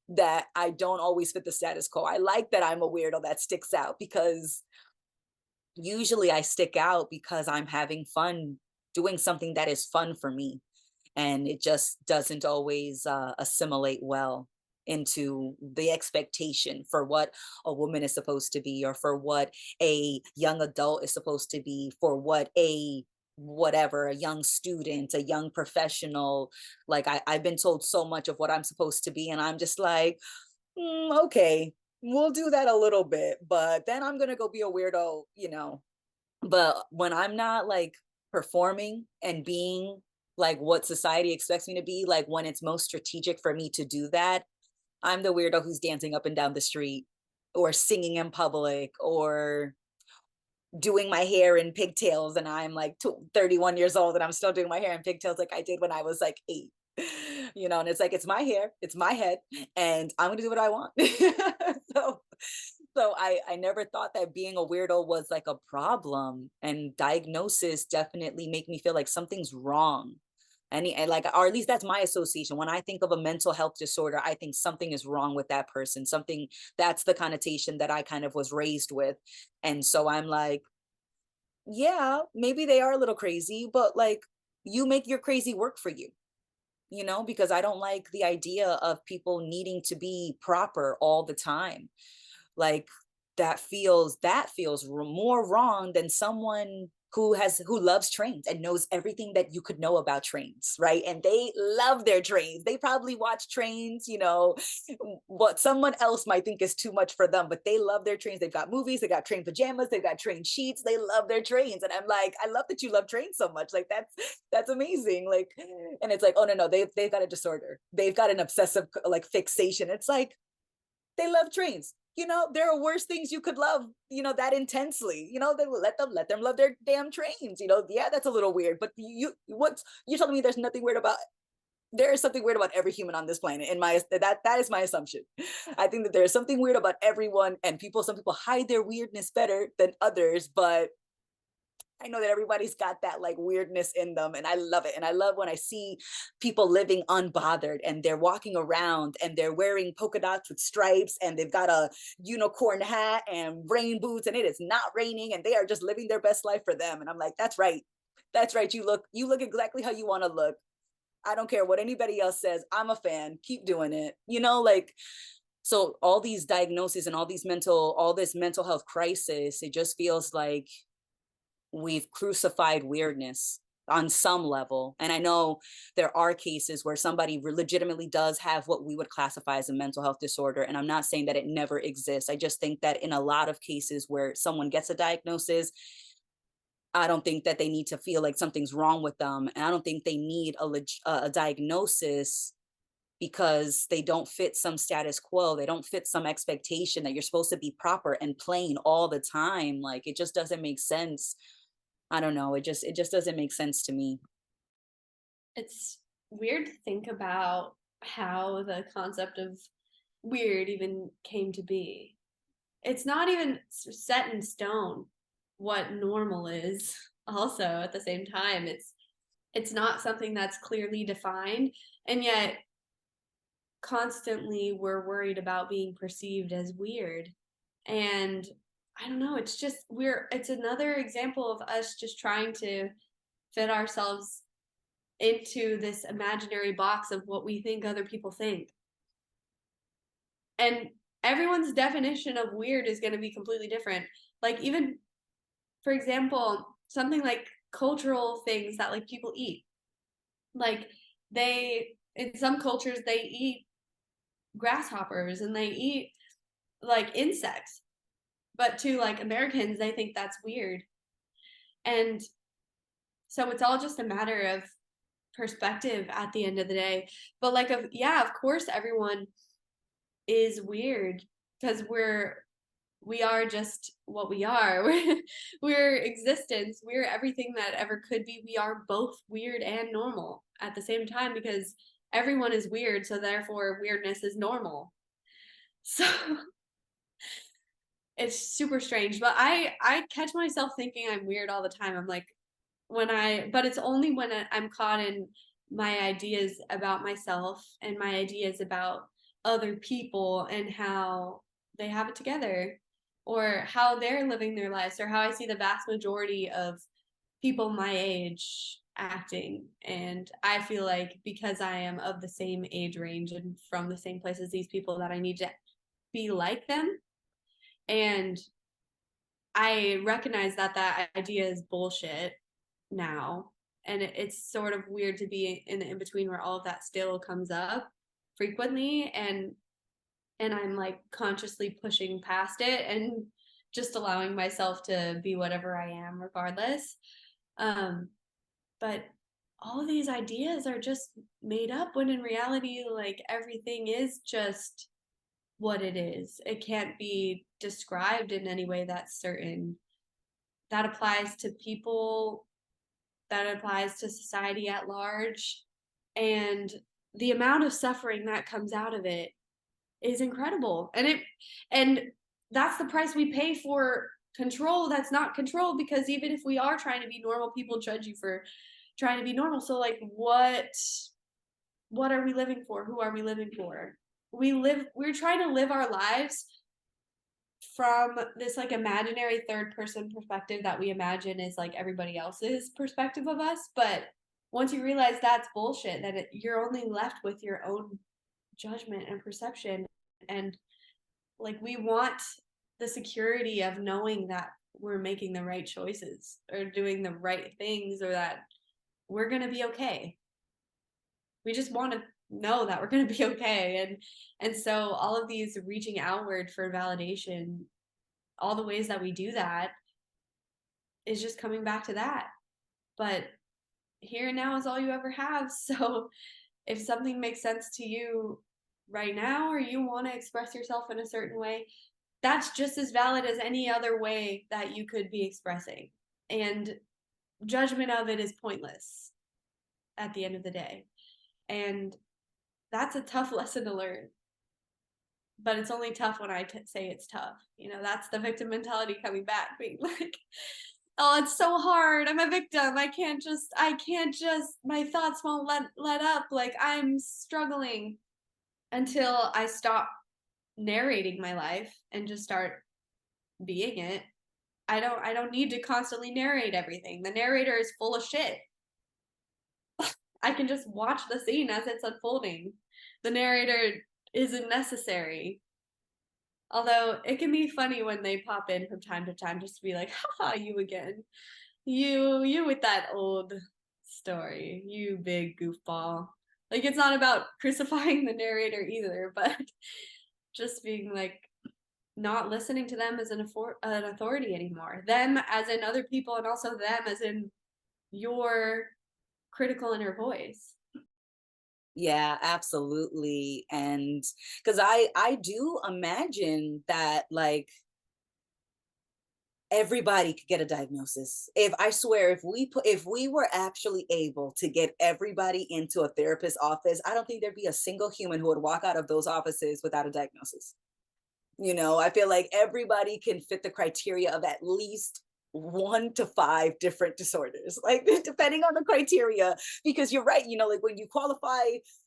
S2: that I don't always fit the status quo. I like that I'm a weirdo that sticks out, because usually I stick out because I'm having fun doing something that is fun for me. And it just doesn't always assimilate well into the expectation for what a woman is supposed to be, or for what a young adult is supposed to be, for what a whatever, a young student, a young professional. Like, I've been told so much of what I'm supposed to be, and I'm just like, okay, we'll do that a little bit, but then I'm gonna go be a weirdo. But when I'm not like performing and being like what society expects me to be, like when it's most strategic for me to do that, I'm the weirdo who's dancing up and down the street, or singing in public, or doing my hair in pigtails, and I'm like 31 years old and I'm still doing my hair in pigtails like I did when I was like 8. And it's like, it's my hair, it's my head, and I'm gonna do what I want. so so I never thought that being a weirdo was like a problem, and diagnosis definitely make me feel like something's wrong. And like, or at least that's my association. When I think of a mental health disorder, I think something is wrong with that person. Something, that's the connotation that I kind of was raised with. And so I'm like, yeah, maybe they are a little crazy, but like, you make your crazy work for you, because I don't like the idea of people needing to be proper all the time. Like, that feels more wrong than someone who loves trains and knows everything that you could know about trains, right? And they love their trains. They probably watch trains, what someone else might think is too much for them, but they love their trains. They've got movies, they got train pajamas, they've got train sheets. They love their trains. And I'm like, I love that you love trains so much. Like, that's amazing. Like, and it's like, oh no, they've got a disorder. They've got an obsessive like fixation. It's like, they love trains. There are worse things you could love, that intensely. They let them love their damn trains. Yeah, that's a little weird, but you're telling me there's nothing weird about. There is something weird about every human on this planet. In my that is my assumption. I think that there is something weird about everyone, and some people hide their weirdness better than others, but I know that everybody's got that like weirdness in them, and I love it. And I love when I see people living unbothered, and they're walking around and they're wearing polka dots with stripes, and they've got a unicorn hat and rain boots, and it is not raining, and they are just living their best life for them. And I'm like, that's right. That's right. You look exactly how you want to look. I don't care what anybody else says. I'm a fan. Keep doing it. Like, so all these diagnoses and all this mental health crisis, it just feels like we've crucified weirdness on some level. And I know there are cases where somebody legitimately does have what we would classify as a mental health disorder. And I'm not saying that it never exists. I just think that in a lot of cases where someone gets a diagnosis, I don't think that they need to feel like something's wrong with them. And I don't think they need a diagnosis because they don't fit some status quo, they don't fit some expectation that you're supposed to be proper and plain all the time. Like it just doesn't make sense. I don't know, it just doesn't make sense to me.
S1: It's weird to think about how the concept of weird even came to be. It's not even set in stone what normal is also at the same time. It's not something that's clearly defined, and yet constantly we're worried about being perceived as weird. And I don't know, it's just it's another example of us just trying to fit ourselves into this imaginary box of what we think other people think. And everyone's definition of weird is going to be completely different. Like, even for example, something like cultural things that like people eat. Like, they in some cultures they eat grasshoppers and they eat like insects. But to like Americans, they think that's weird. And so it's all just a matter of perspective at the end of the day. But like, yeah, of course everyone is weird because we are just what we are. We're existence. We're everything that ever could be. We are both weird and normal at the same time because everyone is weird, so therefore weirdness is normal. So it's super strange, but I catch myself thinking I'm weird all the time. I'm like, but it's only when I'm caught in my ideas about myself and my ideas about other people and how they have it together, or how they're living their lives, or how I see the vast majority of people my age acting. And I feel like because I am of the same age range and from the same place as these people, that I need to be like them. And I recognize that that idea is bullshit now. And it's sort of weird to be in the in between where all of that still comes up frequently, and I'm like consciously pushing past it and just allowing myself to be whatever I am regardless. Um but all of these ideas are just made up, when in reality like everything is just what it is. It can't be described in any way that's certain. That applies to people, that applies to society at large. And the amount of suffering that comes out of it is incredible. And that's the price we pay for control that's not control, because even if we are trying to be normal, people judge you for trying to be normal. So like, what are we living for? Who are we living for? We're trying to live our lives from this like imaginary third person perspective that we imagine is like everybody else's perspective of us. But once you realize that's bullshit, that you're only left with your own judgment and perception. And like, we want the security of knowing that we're making the right choices or doing the right things, or that we're going to be okay. We just want to know that we're going to be okay. And so all of these reaching outward for validation, all the ways that we do that is just coming back to that. But here and now is all you ever have. So if something makes sense to you right now, or you want to express yourself in a certain way, that's just as valid as any other way that you could be expressing. And judgment of it is pointless at the end of the day. And that's a tough lesson to learn. But it's only tough when I say it's tough. That's the victim mentality coming back, being like, oh, it's so hard. I'm a victim. I can't just, my thoughts won't let up. Like, I'm struggling, until I stop narrating my life and just start being it. I don't need to constantly narrate everything. The narrator is full of shit. I can just watch the scene as it's unfolding. The narrator isn't necessary. Although it can be funny when they pop in from time to time, just to be like, haha, you again. You with that old story, you big goofball. Like, it's not about crucifying the narrator either, but just being like, not listening to them as an authority anymore. Them as in other people, and also them as in your critical inner voice.
S2: Yeah, absolutely. And because I do imagine that like everybody could get a diagnosis. If I swear, if we were actually able to get everybody into a therapist's office, I don't think there'd be a single human who would walk out of those offices without a diagnosis. You know, I feel like everybody can fit the criteria of at least 1 to 5 different disorders, like, depending on the criteria, because you're right, you know, like, when you qualify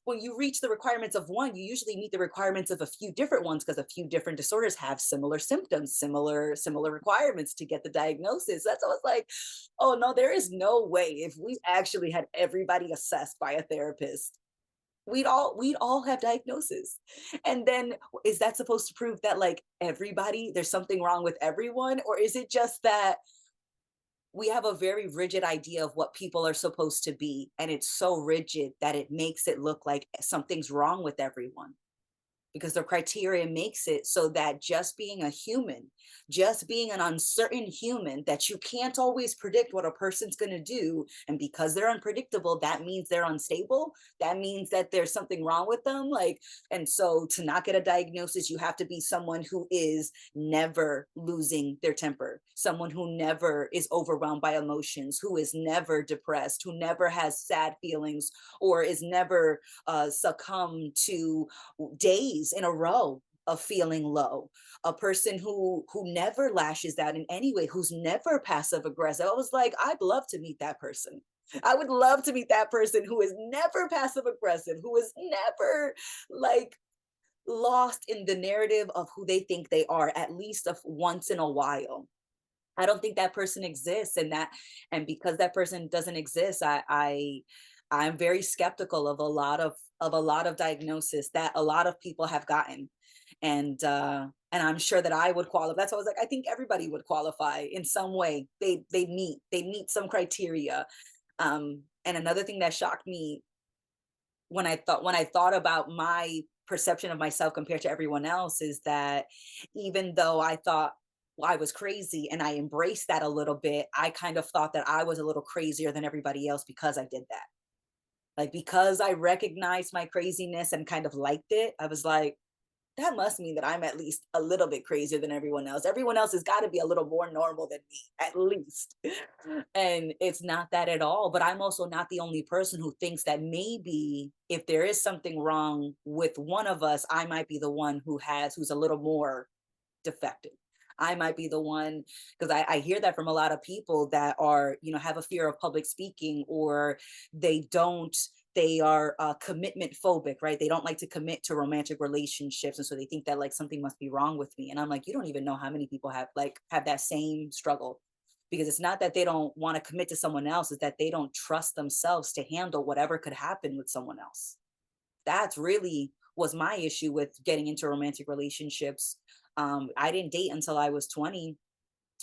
S2: when you reach the requirements of one, you usually meet the requirements of a few different ones because a few different disorders have similar symptoms, similar requirements to get the diagnosis. That's always like, "Oh, no, there is no way if we actually had everybody assessed by a therapist we'd all have diagnosis. And then is that supposed to prove that like everybody there's something wrong with everyone, or is it just that we have a very rigid idea of what people are supposed to be, and it's so rigid that it makes it look like something's wrong with everyone? Because the criteria makes it so that just being a human, just being an uncertain human, that you can't always predict what a person's going to do. And because they're unpredictable, that means they're unstable. That means that there's something wrong with them. Like, and so to not get a diagnosis, you have to be someone who is never losing their temper, someone who never is overwhelmed by emotions, who is never depressed, who never has sad feelings, or is never succumb to days in a row of feeling low, a person who never lashes out in any way, who's never passive aggressive. I was like, I'd love to meet that person. I would love to meet that person who is never passive aggressive, who is never like lost in the narrative of who they think they are, at least of once in a while. I don't think that person exists, and because that person doesn't exist, I'm very skeptical of a lot of diagnosis that a lot of people have gotten. And I'm sure that I would qualify. That's why I was like, I think everybody would qualify in some way. They meet some criteria. And another thing that shocked me when I thought about my perception of myself compared to everyone else is that even though I thought I was crazy and I embraced that a little bit, I kind of thought that I was a little crazier than everybody else because I did that. Like because I recognized my craziness and kind of liked it, I was like, that must mean that I'm at least a little bit crazier than everyone else. Everyone else has got to be a little more normal than me, at least. And it's not that at all. But I'm also not the only person who thinks that maybe if there is something wrong with one of us, I might be the one who's a little more defective. I might be the one because I hear that from a lot of people that are, you know, have a fear of public speaking, or they don't, they are commitment phobic, right? They don't like to commit to romantic relationships. And so they think that like something must be wrong with me. And I'm like, you don't even know how many people have that same struggle, because it's not that they don't want to commit to someone else, it's that they don't trust themselves to handle whatever could happen with someone else. That's really was my issue with getting into romantic relationships. I didn't date until I was 20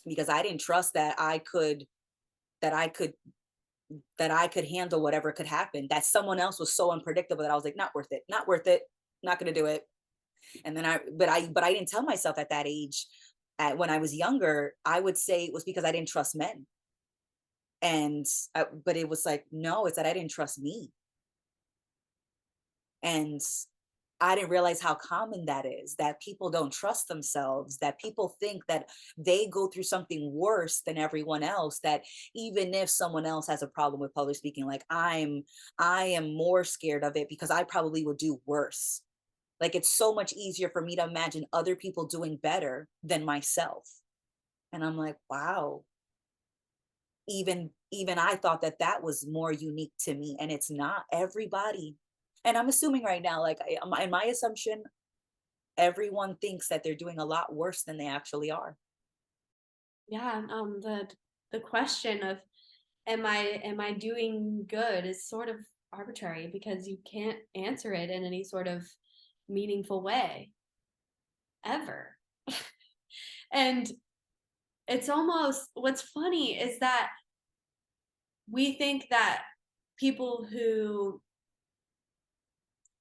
S2: because I didn't trust that I could that I could handle whatever could happen. That someone else was so unpredictable that I was like, not worth it, not worth it, not gonna do it. And then but I didn't tell myself at that age. When I was younger, I would say it was because I didn't trust men. And but it was like, no, it's that I didn't trust me. And I didn't realize how common that is, that people don't trust themselves, that people think that they go through something worse than everyone else, that even if someone else has a problem with public speaking, like I am more scared of it because I probably would do worse. Like it's so much easier for me to imagine other people doing better than myself. And I'm like, wow, even I thought that that was more unique to me, and it's not everybody. And I'm assuming right now, like in my assumption, everyone thinks that they're doing a lot worse than they actually are.
S1: Yeah, the question of am I doing good is sort of arbitrary because you can't answer it in any sort of meaningful way ever. And it's almost what's funny is that we think that people who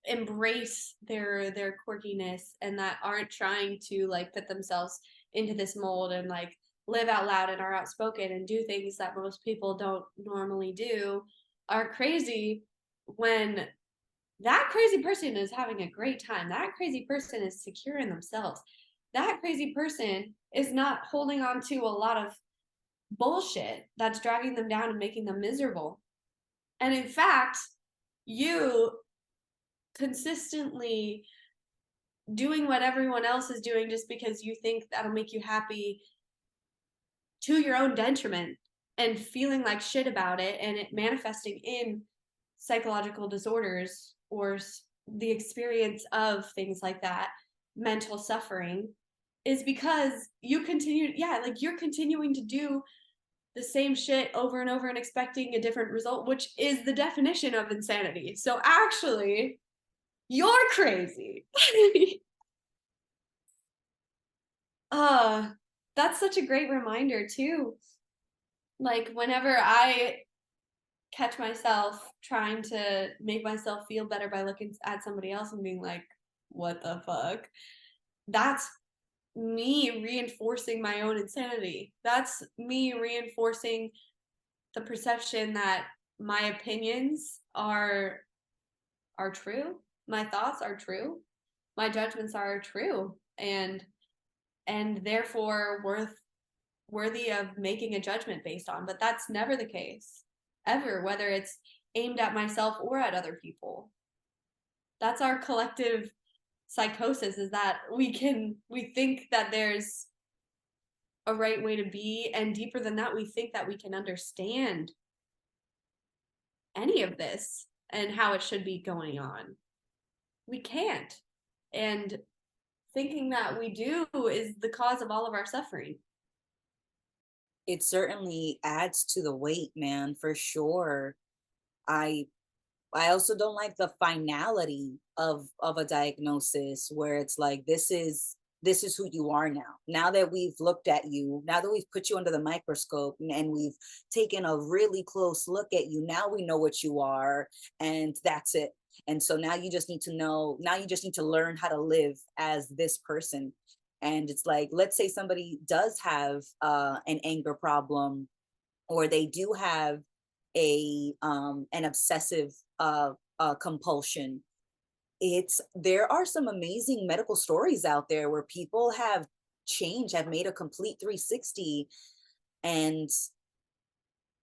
S1: embrace their quirkiness and that aren't trying to like put themselves into this mold and like live out loud and are outspoken and do things that most people don't normally do are crazy when That crazy person is having a great time. That crazy person is secure in themselves. That crazy person is not holding on to a lot of bullshit that's dragging them down and making them miserable. And in fact, you consistently doing what everyone else is doing just because you think that'll make you happy to your own detriment and feeling like shit about it and it manifesting in psychological disorders or the experience of things like that, mental suffering, is because you continue, yeah, like you're continuing to do the same shit over and over and expecting a different result, which is the definition of insanity. So actually, you're crazy. uh that's such a great reminder too. Like whenever I catch myself trying to make myself feel better by looking at somebody else and being like, what the fuck? That's me reinforcing my own insanity. That's me reinforcing the perception that my opinions are true, my thoughts are true, my judgments are true, and therefore worthy of making a judgment based on. But that's never the case, ever, whether it's aimed at myself or at other people. That's our collective psychosis, is that we think that there's a right way to be, and deeper than that, we think that we can understand any of this and how it should be going on. We can't. And thinking that we do is the cause of all of our suffering.
S2: It certainly adds to the weight, man, for sure. I I also don't like the finality of a diagnosis where it's like this is who you are now. Now that we've looked at you, now that we've put you under the microscope and we've taken a really close look at you, now we know what you are and that's it. And so now you just need to know, now you just need to learn how to live as this person. And it's like, let's say somebody does have an anger problem, or they do have a an obsessive compulsion. It's there are some amazing medical stories out there where people have changed, have made a complete 360, and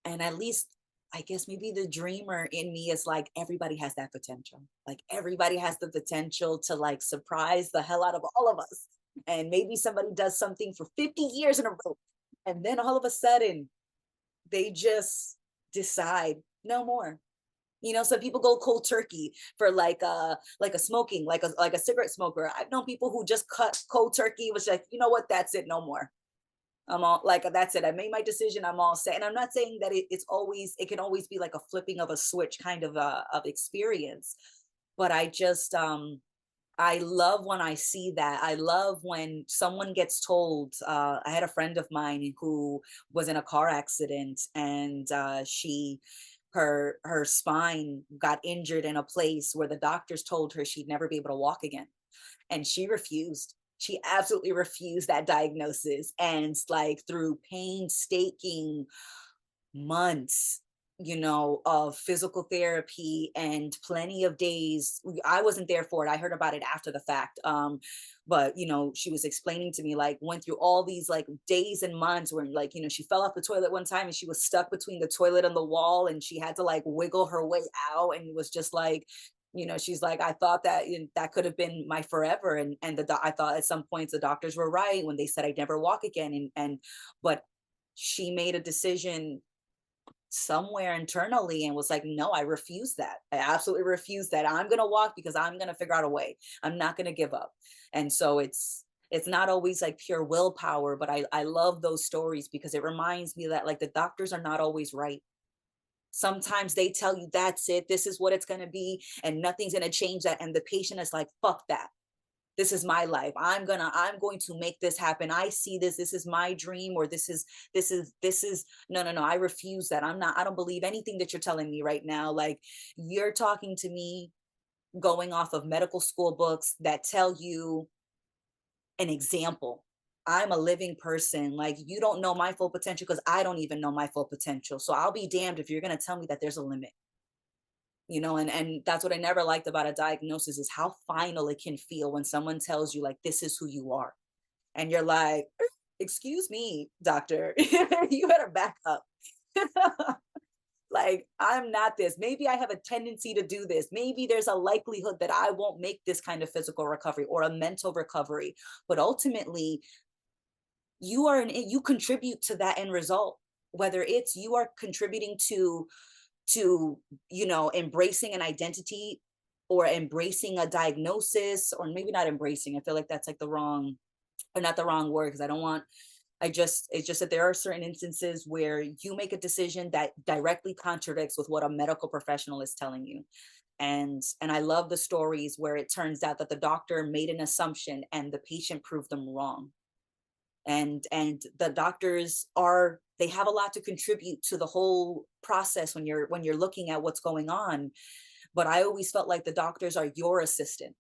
S2: at least I guess maybe the dreamer in me is like everybody has that potential. Like everybody has the potential to like surprise the hell out of all of us. And maybe somebody does something for 50 years in a row, and then all of a sudden they just decide no more. You know, some people go cold turkey for like a smoking, like a cigarette smoker. I've known people who just cut cold turkey, was like, you know what, that's it, no more. I'm all like, that's it. I made my decision. I'm all set. And I'm not saying that it's always, it can always be like a flipping of a switch kind of experience. But I love when I see that. I love when someone gets told. I had a friend of mine who was in a car accident, and her spine got injured in a place where the doctors told her she'd never be able to walk again, and she refused. She absolutely refused that diagnosis, and like through painstaking months, you know, of physical therapy and plenty of days. I wasn't there for it. I heard about it after the fact. But you know, she was explaining to me, like, went through all these like days and months where, like, you know, she fell off the toilet one time and she was stuck between the toilet and the wall, and she had to like wiggle her way out, and it was just like, you know, she's like, I thought that, you know, that could have been my forever. And I thought at some points the doctors were right when they said I'd never walk again. And but she made a decision somewhere internally and was like, no, I refuse that. I absolutely refuse that. I'm going to walk because I'm going to figure out a way. I'm not going to give up. And so it's not always like pure willpower, but I love those stories because it reminds me that like the doctors are not always right. Sometimes they tell you that's it, this is what it's going to be, and nothing's going to change that, and the patient is like, fuck that, this is my life, I'm going to make this happen, I see this, this is my dream, or this is no, no, no, I refuse that, I'm not, I don't believe anything that you're telling me right now. Like, you're talking to me going off of medical school books that tell you an example. I'm a living person. Like, you don't know my full potential because I don't even know my full potential. So I'll be damned if you're going to tell me that there's a limit. And that's what I never liked about a diagnosis, is how final it can feel when someone tells you like, this is who you are, and you're like, excuse me, doctor, you better back up. Like, I'm not this. Maybe I have a tendency to do this. Maybe there's a likelihood that I won't make this kind of physical recovery or a mental recovery. But ultimately, you contribute to that end result. Whether it's you are contributing to embracing an identity, or embracing a diagnosis, or maybe not embracing. I feel like that's like the wrong, or not the wrong word, because I don't want, it's just that there are certain instances where you make a decision that directly contradicts with what a medical professional is telling you. And I love the stories where it turns out that the doctor made an assumption and the patient proved them wrong. And the doctors are, they have a lot to contribute to the whole process when you're looking at what's going on. But I always felt like the doctors are your assistant,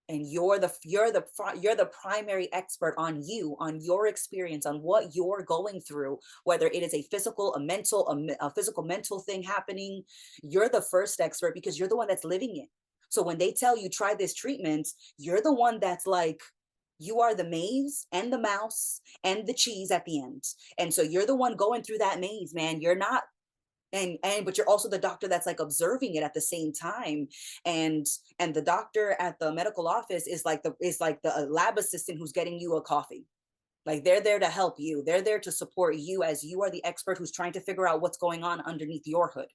S2: and you're the primary expert on you, on your experience, on what you're going through, whether it is a physical, a mental, a physical mental thing happening. You're the first expert because you're the one that's living it. So when they tell you try this treatment, you're the one that's like, you are the maze and the mouse and the cheese at the end. And so you're the one going through that maze, man. You're not, and but you're also the doctor that's like observing it at the same time. And the doctor at the medical office is like the lab assistant who's getting you a coffee. Like, they're there to help you, they're there to support you, as you are the expert who's trying to figure out what's going on underneath your hood,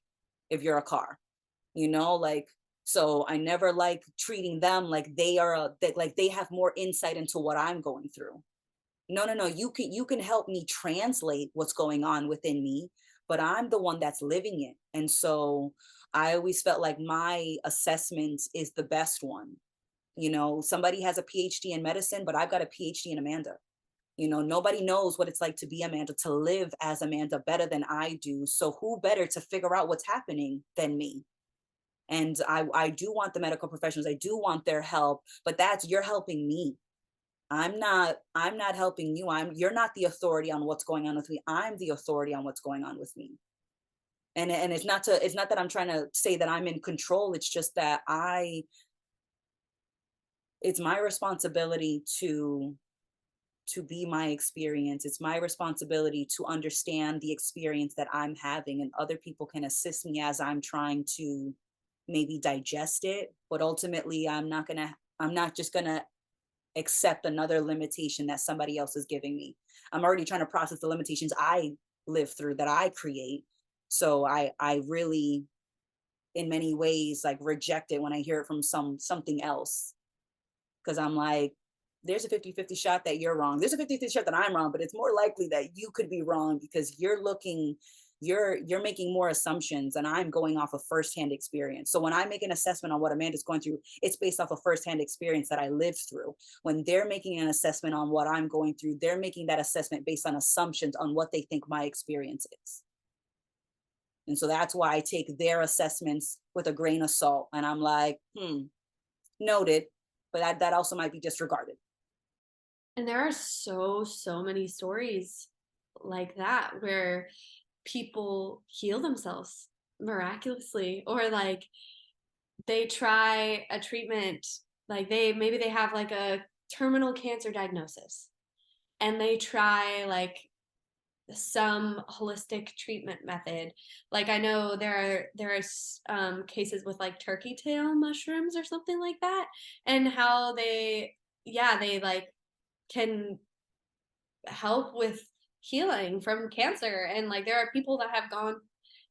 S2: if you're a car, like. So I never like treating them like like they have more insight into what I'm going through. No, no, no. You can help me translate what's going on within me, but I'm the one that's living it. And so I always felt like my assessment is the best one. Somebody has a PhD in medicine, but I've got a PhD in Amanda. Nobody knows what it's like to be Amanda, to live as Amanda better than I do. So who better to figure out what's happening than me? And I do want the medical professionals, I do want their help, but you're helping me. I'm not helping you. You're not the authority on what's going on with me. I'm the authority on what's going on with me. And it's not that I'm trying to say that I'm in control. It's just that it's my responsibility to be my experience. It's my responsibility to understand the experience that I'm having, and other people can assist me as I'm trying to maybe digest it. But ultimately, I'm not just gonna accept another limitation that somebody else is giving me. I'm already trying to process the limitations I live through, that I create. So I really, in many ways, like, reject it when I hear it from something else, because I'm like, there's a 50-50 shot that you're wrong. There's a 50-50 shot that I'm wrong, but it's more likely that you could be wrong, because you're making more assumptions, and I'm going off of firsthand experience. So when I make an assessment on what Amanda's going through, it's based off of firsthand experience that I lived through. When they're making an assessment on what I'm going through, they're making that assessment based on assumptions on what they think my experience is. And so that's why I take their assessments with a grain of salt. And I'm like, noted, but that also might be disregarded.
S1: And there are so many stories like that where people heal themselves miraculously, or like they try a treatment, like they have like a terminal cancer diagnosis, and they try like some holistic treatment method. Like, I know there are cases with like turkey tail mushrooms or something like that, and how they like can help with healing from cancer. And like there are people that have gone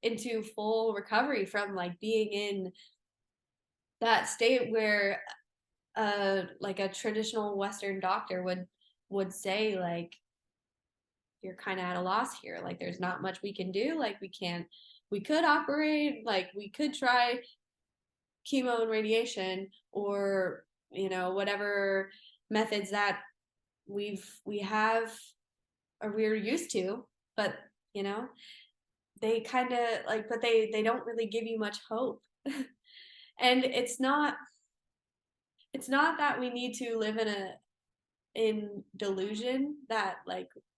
S1: into full recovery from like being in that state where like a traditional Western doctor would say like, you're kind of at a loss here, like there's not much we can do, like we could operate, like we could try chemo and radiation, or whatever methods that we have or we're used to. But you know they kind of like, but they don't really give you much hope. And it's not that we need to live in delusion that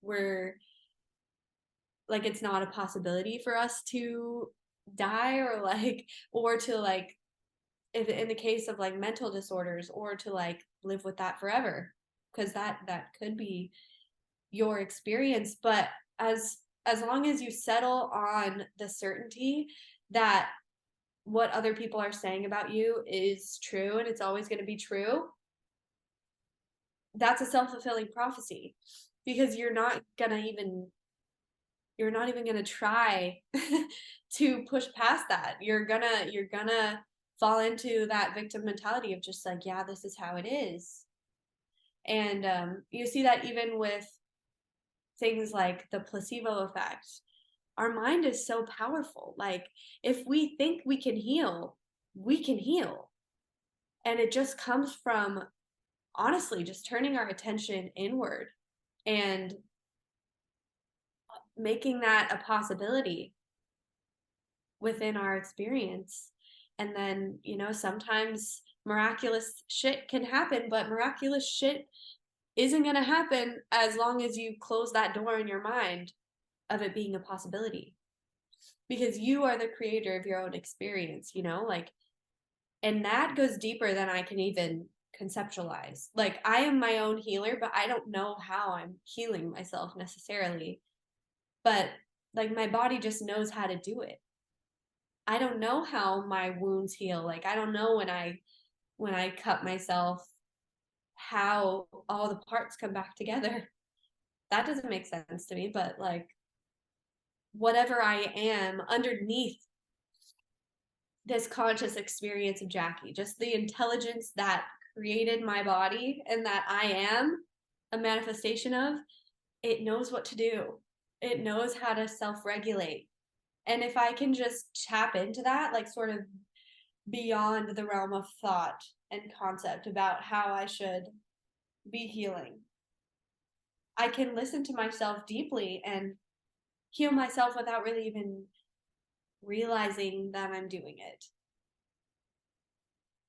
S1: we're like it's not a possibility for us to die, or like, or to like, if in the case of like mental disorders, or to like live with that forever, because that could be your experience. But as long as you settle on the certainty that what other people are saying about you is true and it's always going to be true, that's a self-fulfilling prophecy, because you're not even going to try to push past that. You're gonna fall into that victim mentality of just like, yeah, this is how it is. And you see that even with things like the placebo effect. Our mind is so powerful. Like, if we think we can heal, we can heal. And it just comes from, honestly, just turning our attention inward and making that a possibility within our experience. And then, sometimes miraculous shit can happen, but miraculous shit isn't going to happen as long as you close that door in your mind of it being a possibility, because you are the creator of your own experience, like, and that goes deeper than I can even conceptualize. Like, I am my own healer, but I don't know how I'm healing myself necessarily. But like, my body just knows how to do it. I don't know how my wounds heal. Like, I don't know when I cut myself how all the parts come back together. That doesn't make sense to me, but like, whatever I am underneath this conscious experience of Jackie, just the intelligence that created my body and that I am a manifestation of, it knows what to do. It knows how to self regulate. And if I can just tap into that, like, sort of beyond the realm of thought and concept about how I should be healing, I can listen to myself deeply and heal myself without really even realizing that I'm doing it.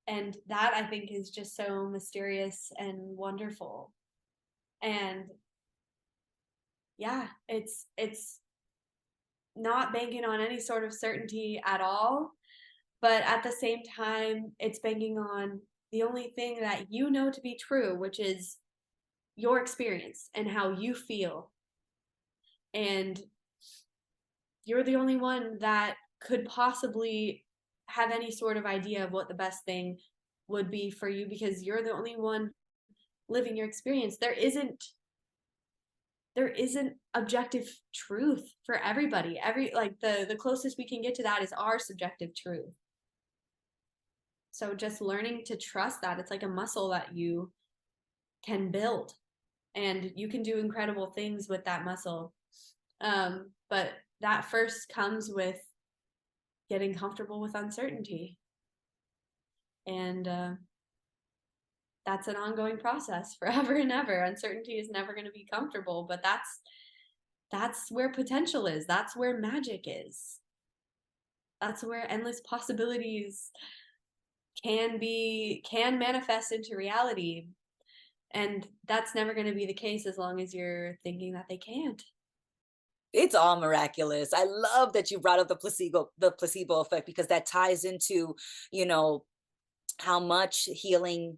S1: And that, I think, is just so mysterious and wonderful. And yeah, it's not banking on any sort of certainty at all, but at the same time it's banking on the only thing that you know to be true, which is your experience and how you feel. And you're the only one that could possibly have any sort of idea of what the best thing would be for you, because you're the only one living your experience. There isn't objective truth for everybody. Like, the closest we can get to that is our subjective truth. So just learning to trust that, it's like a muscle that you can build, and you can do incredible things with that muscle. But that first comes with getting comfortable with uncertainty. And that's an ongoing process forever and ever. Uncertainty is never going to be comfortable, but that's where potential is. That's where magic is. That's where endless possibilities can manifest into reality. And that's never going to be the case as long as you're thinking that they can't.
S2: It's all miraculous. I love that you brought up the placebo effect, because that ties into, you know, how much healing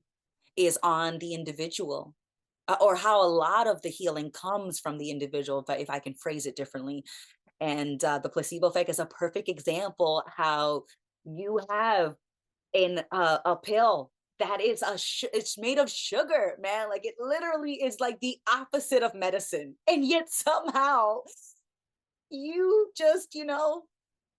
S2: is on the individual, or how a lot of the healing comes from the individual, if I can phrase it differently. And the placebo effect is a perfect example how you have a pill that is it's made of sugar, man. Like, it literally is like the opposite of medicine, and yet somehow you just,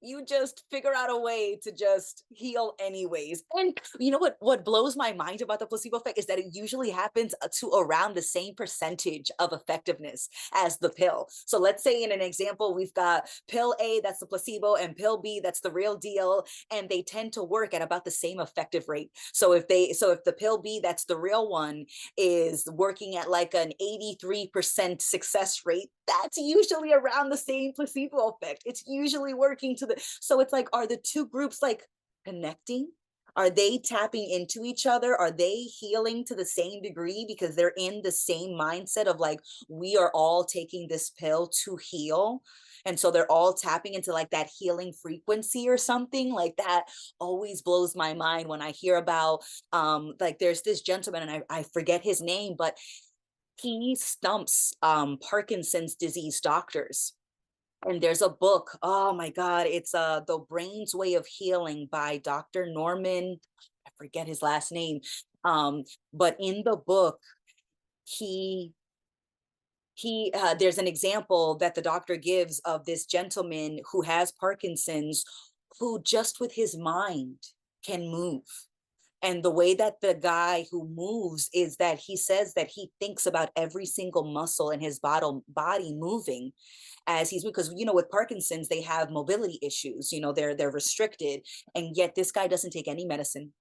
S2: you just figure out a way to just heal anyways. And you know what blows my mind about the placebo effect is that it usually happens to around the same percentage of effectiveness as the pill. So let's say in an example, we've got pill A, that's the placebo, and pill B, that's the real deal, and they tend to work at about the same effective rate. So if the pill B, that's the real one, is working at like an 83% success rate, that's usually around the same placebo effect. It's usually working to the, so it's like, are the two groups like connecting? Are they tapping into each other? Are they healing to the same degree because they're in the same mindset of like, we are all taking this pill to heal? And so they're all tapping into like that healing frequency or something like that. Always blows my mind when I hear about like there's this gentleman, and I forget his name, but he stumps Parkinson's disease doctors. And there's a book, oh my God, it's The Brain's Way of Healing by Dr. Norman, I forget his last name. But in the book, he there's an example that the doctor gives of this gentleman who has Parkinson's, who just with his mind can move. And the way that the guy who moves is that he says that he thinks about every single muscle in his body moving as he's, because with Parkinson's they have mobility issues, they're restricted, and yet this guy doesn't take any medicine.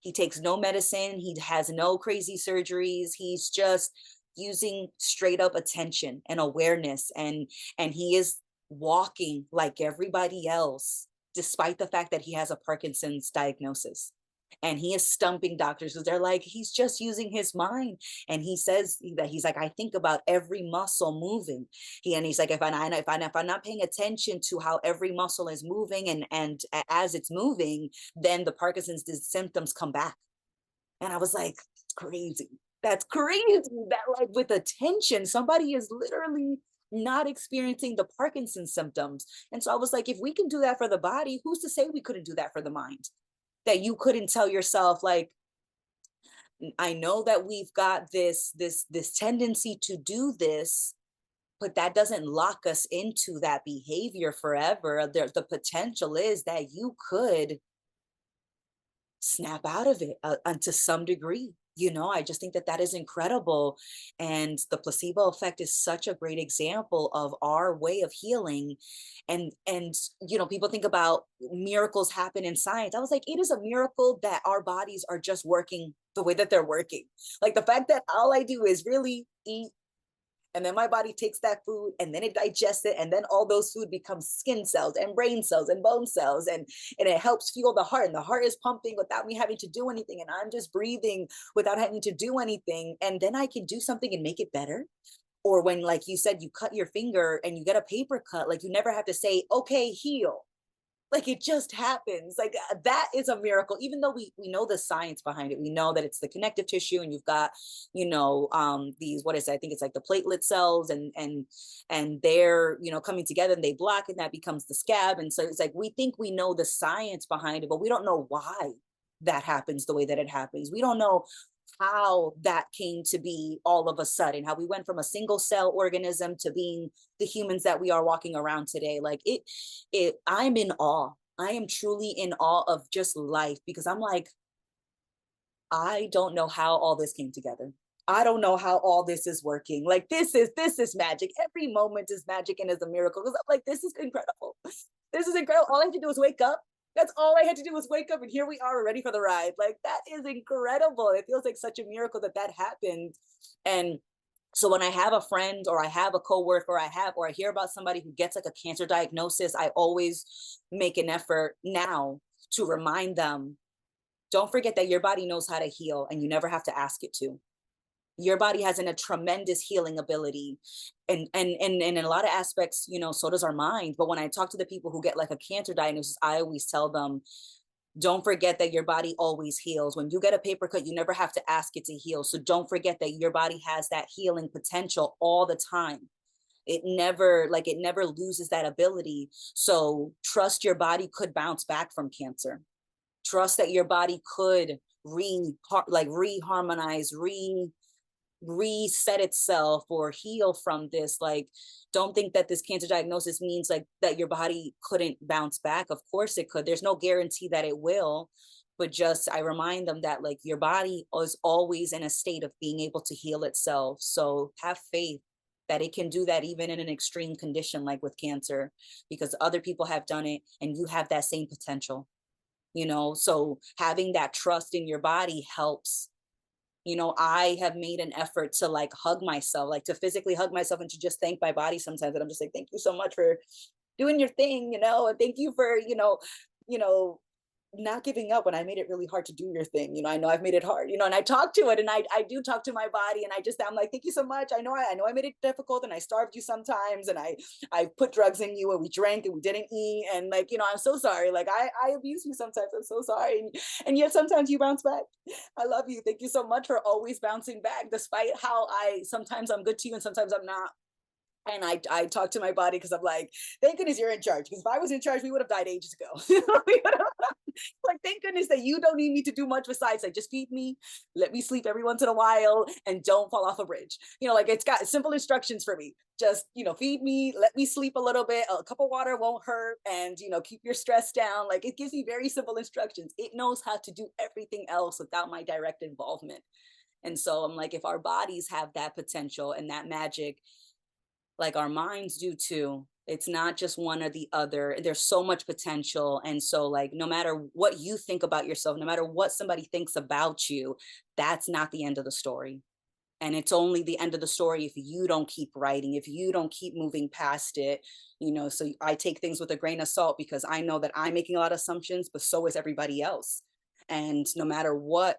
S2: He takes no medicine. He has no crazy surgeries. He's just using straight up attention and awareness. And he is walking like everybody else, despite the fact that he has a Parkinson's diagnosis. And he is stumping doctors because they're like, he's just using his mind. And he says that he's like, I think about every muscle moving. He's like, if I'm not paying attention to how every muscle is moving, and as it's moving, then the Parkinson's symptoms come back. And I was like, it's crazy. That's crazy. That like with attention, somebody is literally not experiencing the Parkinson's symptoms. And so I was like, if we can do that for the body, who's to say we couldn't do that for the mind? That you couldn't tell yourself, like, I know that we've got this tendency to do this, but that doesn't lock us into that behavior forever. The potential is that you could snap out of it to some degree. I just think that that is incredible. And the placebo effect is such a great example of our way of healing. And people think about miracles happen in science. I was like, it is a miracle that our bodies are just working the way that they're working. Like the fact that all I do is really eat, and then my body takes that food and then it digests it, and then all those food becomes skin cells and brain cells and bone cells, and it helps fuel the heart, and the heart is pumping without me having to do anything, and I'm just breathing without having to do anything, and then I can do something and make it better. Or when, like you said, you cut your finger and you get a paper cut, like you never have to say, okay, heal. Like it just happens. Like that is a miracle. Even though we know the science behind it, we know that it's the connective tissue, and you've got these, what is it, I think it's like the platelet cells, and they're coming together, and they block, and that becomes the scab. And so it's like we think we know the science behind it, but we don't know why that happens the way that it happens. We don't know how that came to be all of a sudden, how we went from a single cell organism to being the humans that we are walking around today. Like I'm in awe. I am truly in awe of just life, because I'm like, I don't know how all this came together. I don't know how all this is working. Like this is magic. Every moment is magic and is a miracle. Because I'm like, this is incredible. This is incredible. All I have to do is wake up. That's all I had to do was wake up, and here we are, ready for the ride. Like that is incredible. It feels like such a miracle that that happened. And so when I have a friend, or I have a coworker, or I hear about somebody who gets like a cancer diagnosis, I always make an effort now to remind them, don't forget that your body knows how to heal, and you never have to ask it to. Your body has a tremendous healing ability, and in a lot of aspects, so does our mind. But when I talk to the people who get like a cancer diagnosis, I always tell them, don't forget that your body always heals. When you get a paper cut, you never have to ask it to heal. So don't forget that your body has that healing potential all the time. It never loses that ability. So trust your body could bounce back from cancer. Trust that your body could reharmonize, reset itself, or heal from this. Like, don't think that this cancer diagnosis means like that your body couldn't bounce back. Of course it could. There's no guarantee that it will, but just I remind them that like your body is always in a state of being able to heal itself. So have faith that it can do that even in an extreme condition like with cancer, because other people have done it, and you have that same potential. So having that trust in your body helps. I have made an effort to like hug myself, like to physically hug myself, and to just thank my body sometimes. And I'm just like, thank you so much for doing your thing, and thank you for, you know, not giving up when I made it really hard to do your thing. I know I've made it hard, and I talk to it, and I do talk to my body, and I'm like, thank you so much. I know I made it difficult, and I starved you sometimes, and I put drugs in you, and we drank and we didn't eat, and like, I'm so sorry. Like I abuse you sometimes. I'm so sorry. And yet sometimes you bounce back. I love you. Thank you so much for always bouncing back, despite how sometimes I'm good to you and sometimes I'm not. And I talk to my body because I'm like, thank goodness you're in charge. Because if I was in charge, we would have died ages ago. Like, thank goodness that you don't need me to do much besides like just feed me, let me sleep every once in a while, and don't fall off a bridge. Like it's got simple instructions for me. Just feed me, let me sleep a little bit. A cup of water won't hurt, and keep your stress down. Like it gives me very simple instructions. It knows how to do everything else without my direct involvement. And so I'm like, if our bodies have that potential and that magic, like our minds do too. It's not just one or the other. There's so much potential. And so, like, no matter what you think about yourself, no matter what somebody thinks about you, that's not the end of the story. And it's only the end of the story if you don't keep writing, if you don't keep moving past it. So I take things with a grain of salt because I know that I'm making a lot of assumptions, but so is everybody else. And no matter what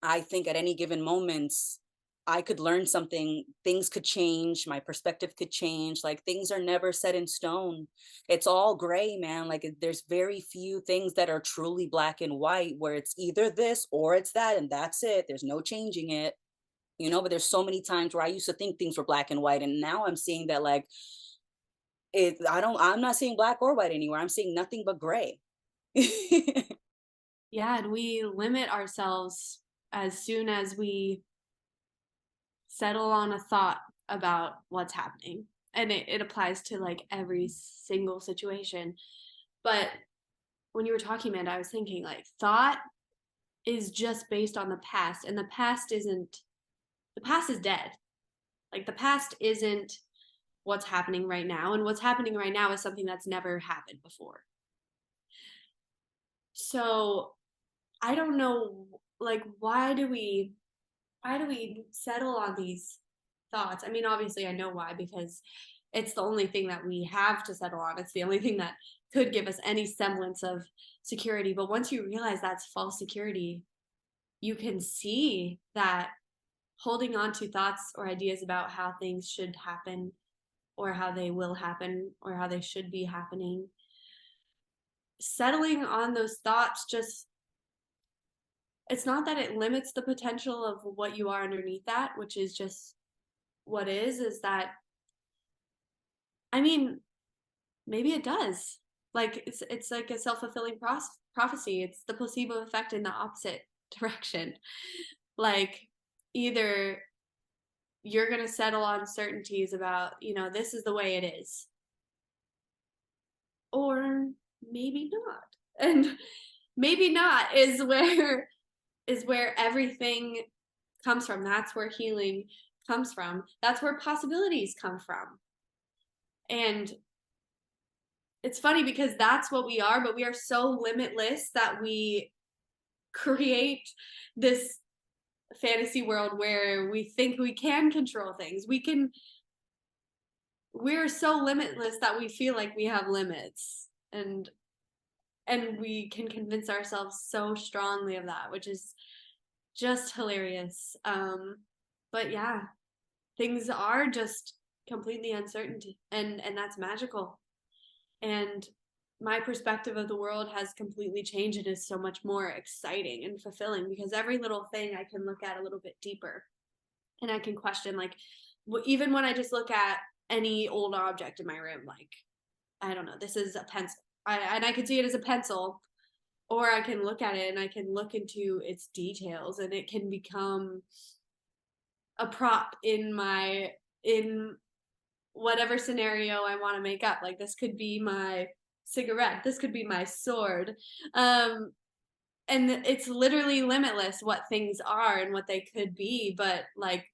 S2: I think at any given moments, I could learn something, things could change, my perspective could change. Like things are never set in stone. It's all gray, man. Like there's very few things that are truly black and white where it's either this or it's that, and that's it. There's no changing it. But there's so many times where I used to think things were black and white, and now I'm seeing that like I'm not seeing black or white anywhere. I'm seeing nothing but gray.
S1: Yeah, and we limit ourselves as soon as we settle on a thought about what's happening. And it applies to like every single situation. But when you were talking, Amanda, I was thinking like thought is just based on the past, and the past is dead. Like the past isn't what's happening right now, and what's happening right now is something that's never happened before. So I don't know, like why do we settle on these thoughts? I mean, obviously I know why, because it's the only thing that we have to settle on. It's the only thing that could give us any semblance of security. But once you realize that's false security, you can see that holding on to thoughts or ideas about how things should happen or how they will happen or how they should be happening, settling on those thoughts just, it's not that it limits the potential of what you are underneath that, which is just what is that, I mean, maybe it does. Like it's like a self-fulfilling prophecy. It's the placebo effect in the opposite direction. Like either you're going to settle on certainties about, this is the way it is, or maybe not. And maybe not is where everything comes from. That's where healing comes from. That's where possibilities come from. And it's funny because that's what we are, but we are so limitless that we create this fantasy world where we think we can control things. We're so limitless that we feel like we have limits. And we can convince ourselves so strongly of that, which is just hilarious. But yeah, things are just completely uncertain, and that's magical. And my perspective of the world has completely changed and is so much more exciting and fulfilling because every little thing I can look at a little bit deeper, and I can question, like, even when I just look at any old object in my room, like, I don't know, this is a pencil, and I can see it as a pencil, or I can look at it and I can look into its details, and it can become a prop in whatever scenario I want to make up. Like this could be my cigarette, this could be my sword. And it's literally limitless what things are and what they could be, but like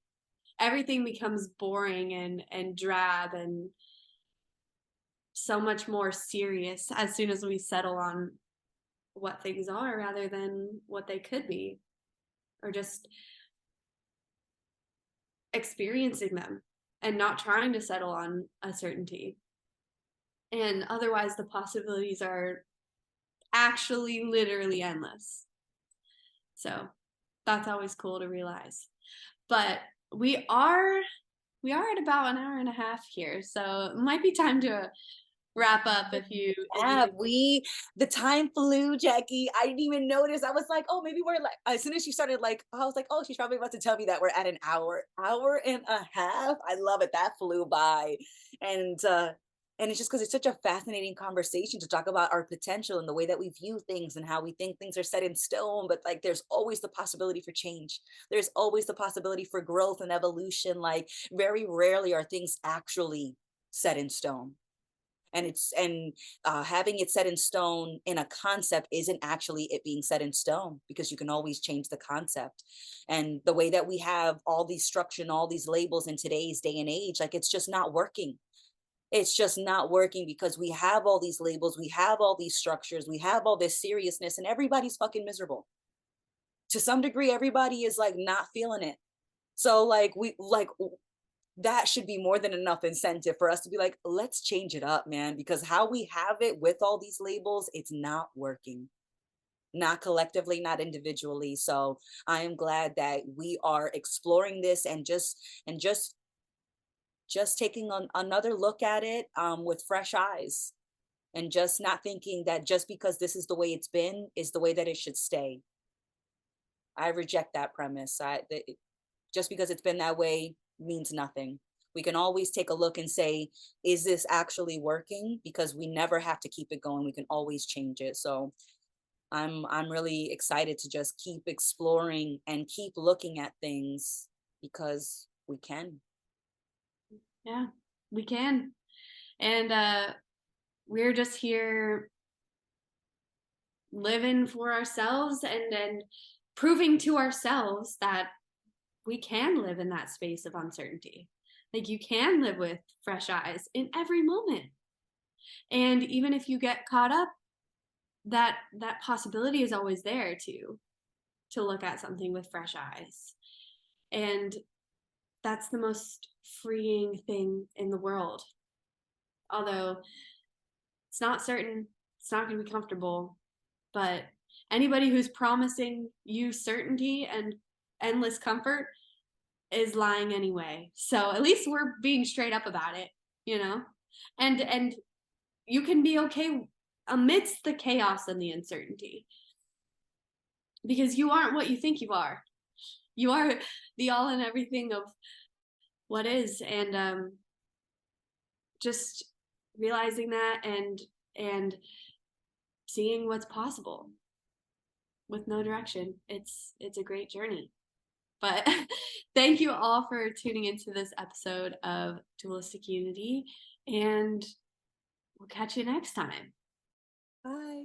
S1: everything becomes boring and drab and so much more serious as soon as we settle on what things are rather than what they could be, or just experiencing them and not trying to settle on a certainty. And otherwise the possibilities are actually literally endless. So that's always cool to realize. But we are we are at about an hour and a half here, so it might be time to wrap up if you
S2: Yeah,
S1: think.
S2: the time flew, Jackie. I didn't even notice. I was like, oh, maybe we're like, as soon as she started, like, I was like, oh, she's probably about to tell me that we're at an hour and a half. I love it. That flew by. And, uh, and it's just because it's such a fascinating conversation to talk about our potential and the way that we view things and how we think things are set in stone. But like, there's always the possibility for change. There's always the possibility for growth and evolution. Like, very rarely are things actually set in stone, and having it set in stone in a concept isn't actually it being set in stone, because you can always change the concept. And the way that we have all these structure and all these labels in today's day and age, like, it's just not working. It's just not working because we have all these labels, we have all these structures, we have all this seriousness, and everybody's fucking miserable to some degree. Everybody is like not feeling it. So like we like that should be more than enough incentive for us to be like, let's change it up, man, because how we have it with all these labels, it's not working. Not collectively, not individually. So I am glad that we are exploring this and just taking on another look at it, with fresh eyes, and just not thinking that just because this is the way it's been is the way that it should stay. I reject that premise. Just because it's been that way means nothing. We can always take a look and say, is this actually working? Because we never have to keep it going. We can always change it. So I'm really excited to just keep exploring and keep looking at things, because we can.
S1: Yeah, we can. And we're just here living for ourselves and proving to ourselves that we can live in that space of uncertainty. Like you can live with fresh eyes in every moment. And even if you get caught up, that possibility is always there to look at something with fresh eyes. And that's the most freeing thing in the world. Although it's not certain, it's not going to be comfortable, but anybody who's promising you certainty and endless comfort is lying anyway. So at least we're being straight up about it, you know? And you can be okay amidst the chaos and the uncertainty because you aren't what you think you are. You are the all and everything of what is, and just realizing that and seeing what's possible with no direction. It's a great journey. But thank you all for tuning into this episode of Dualistic Unity, and we'll catch you next time.
S2: Bye.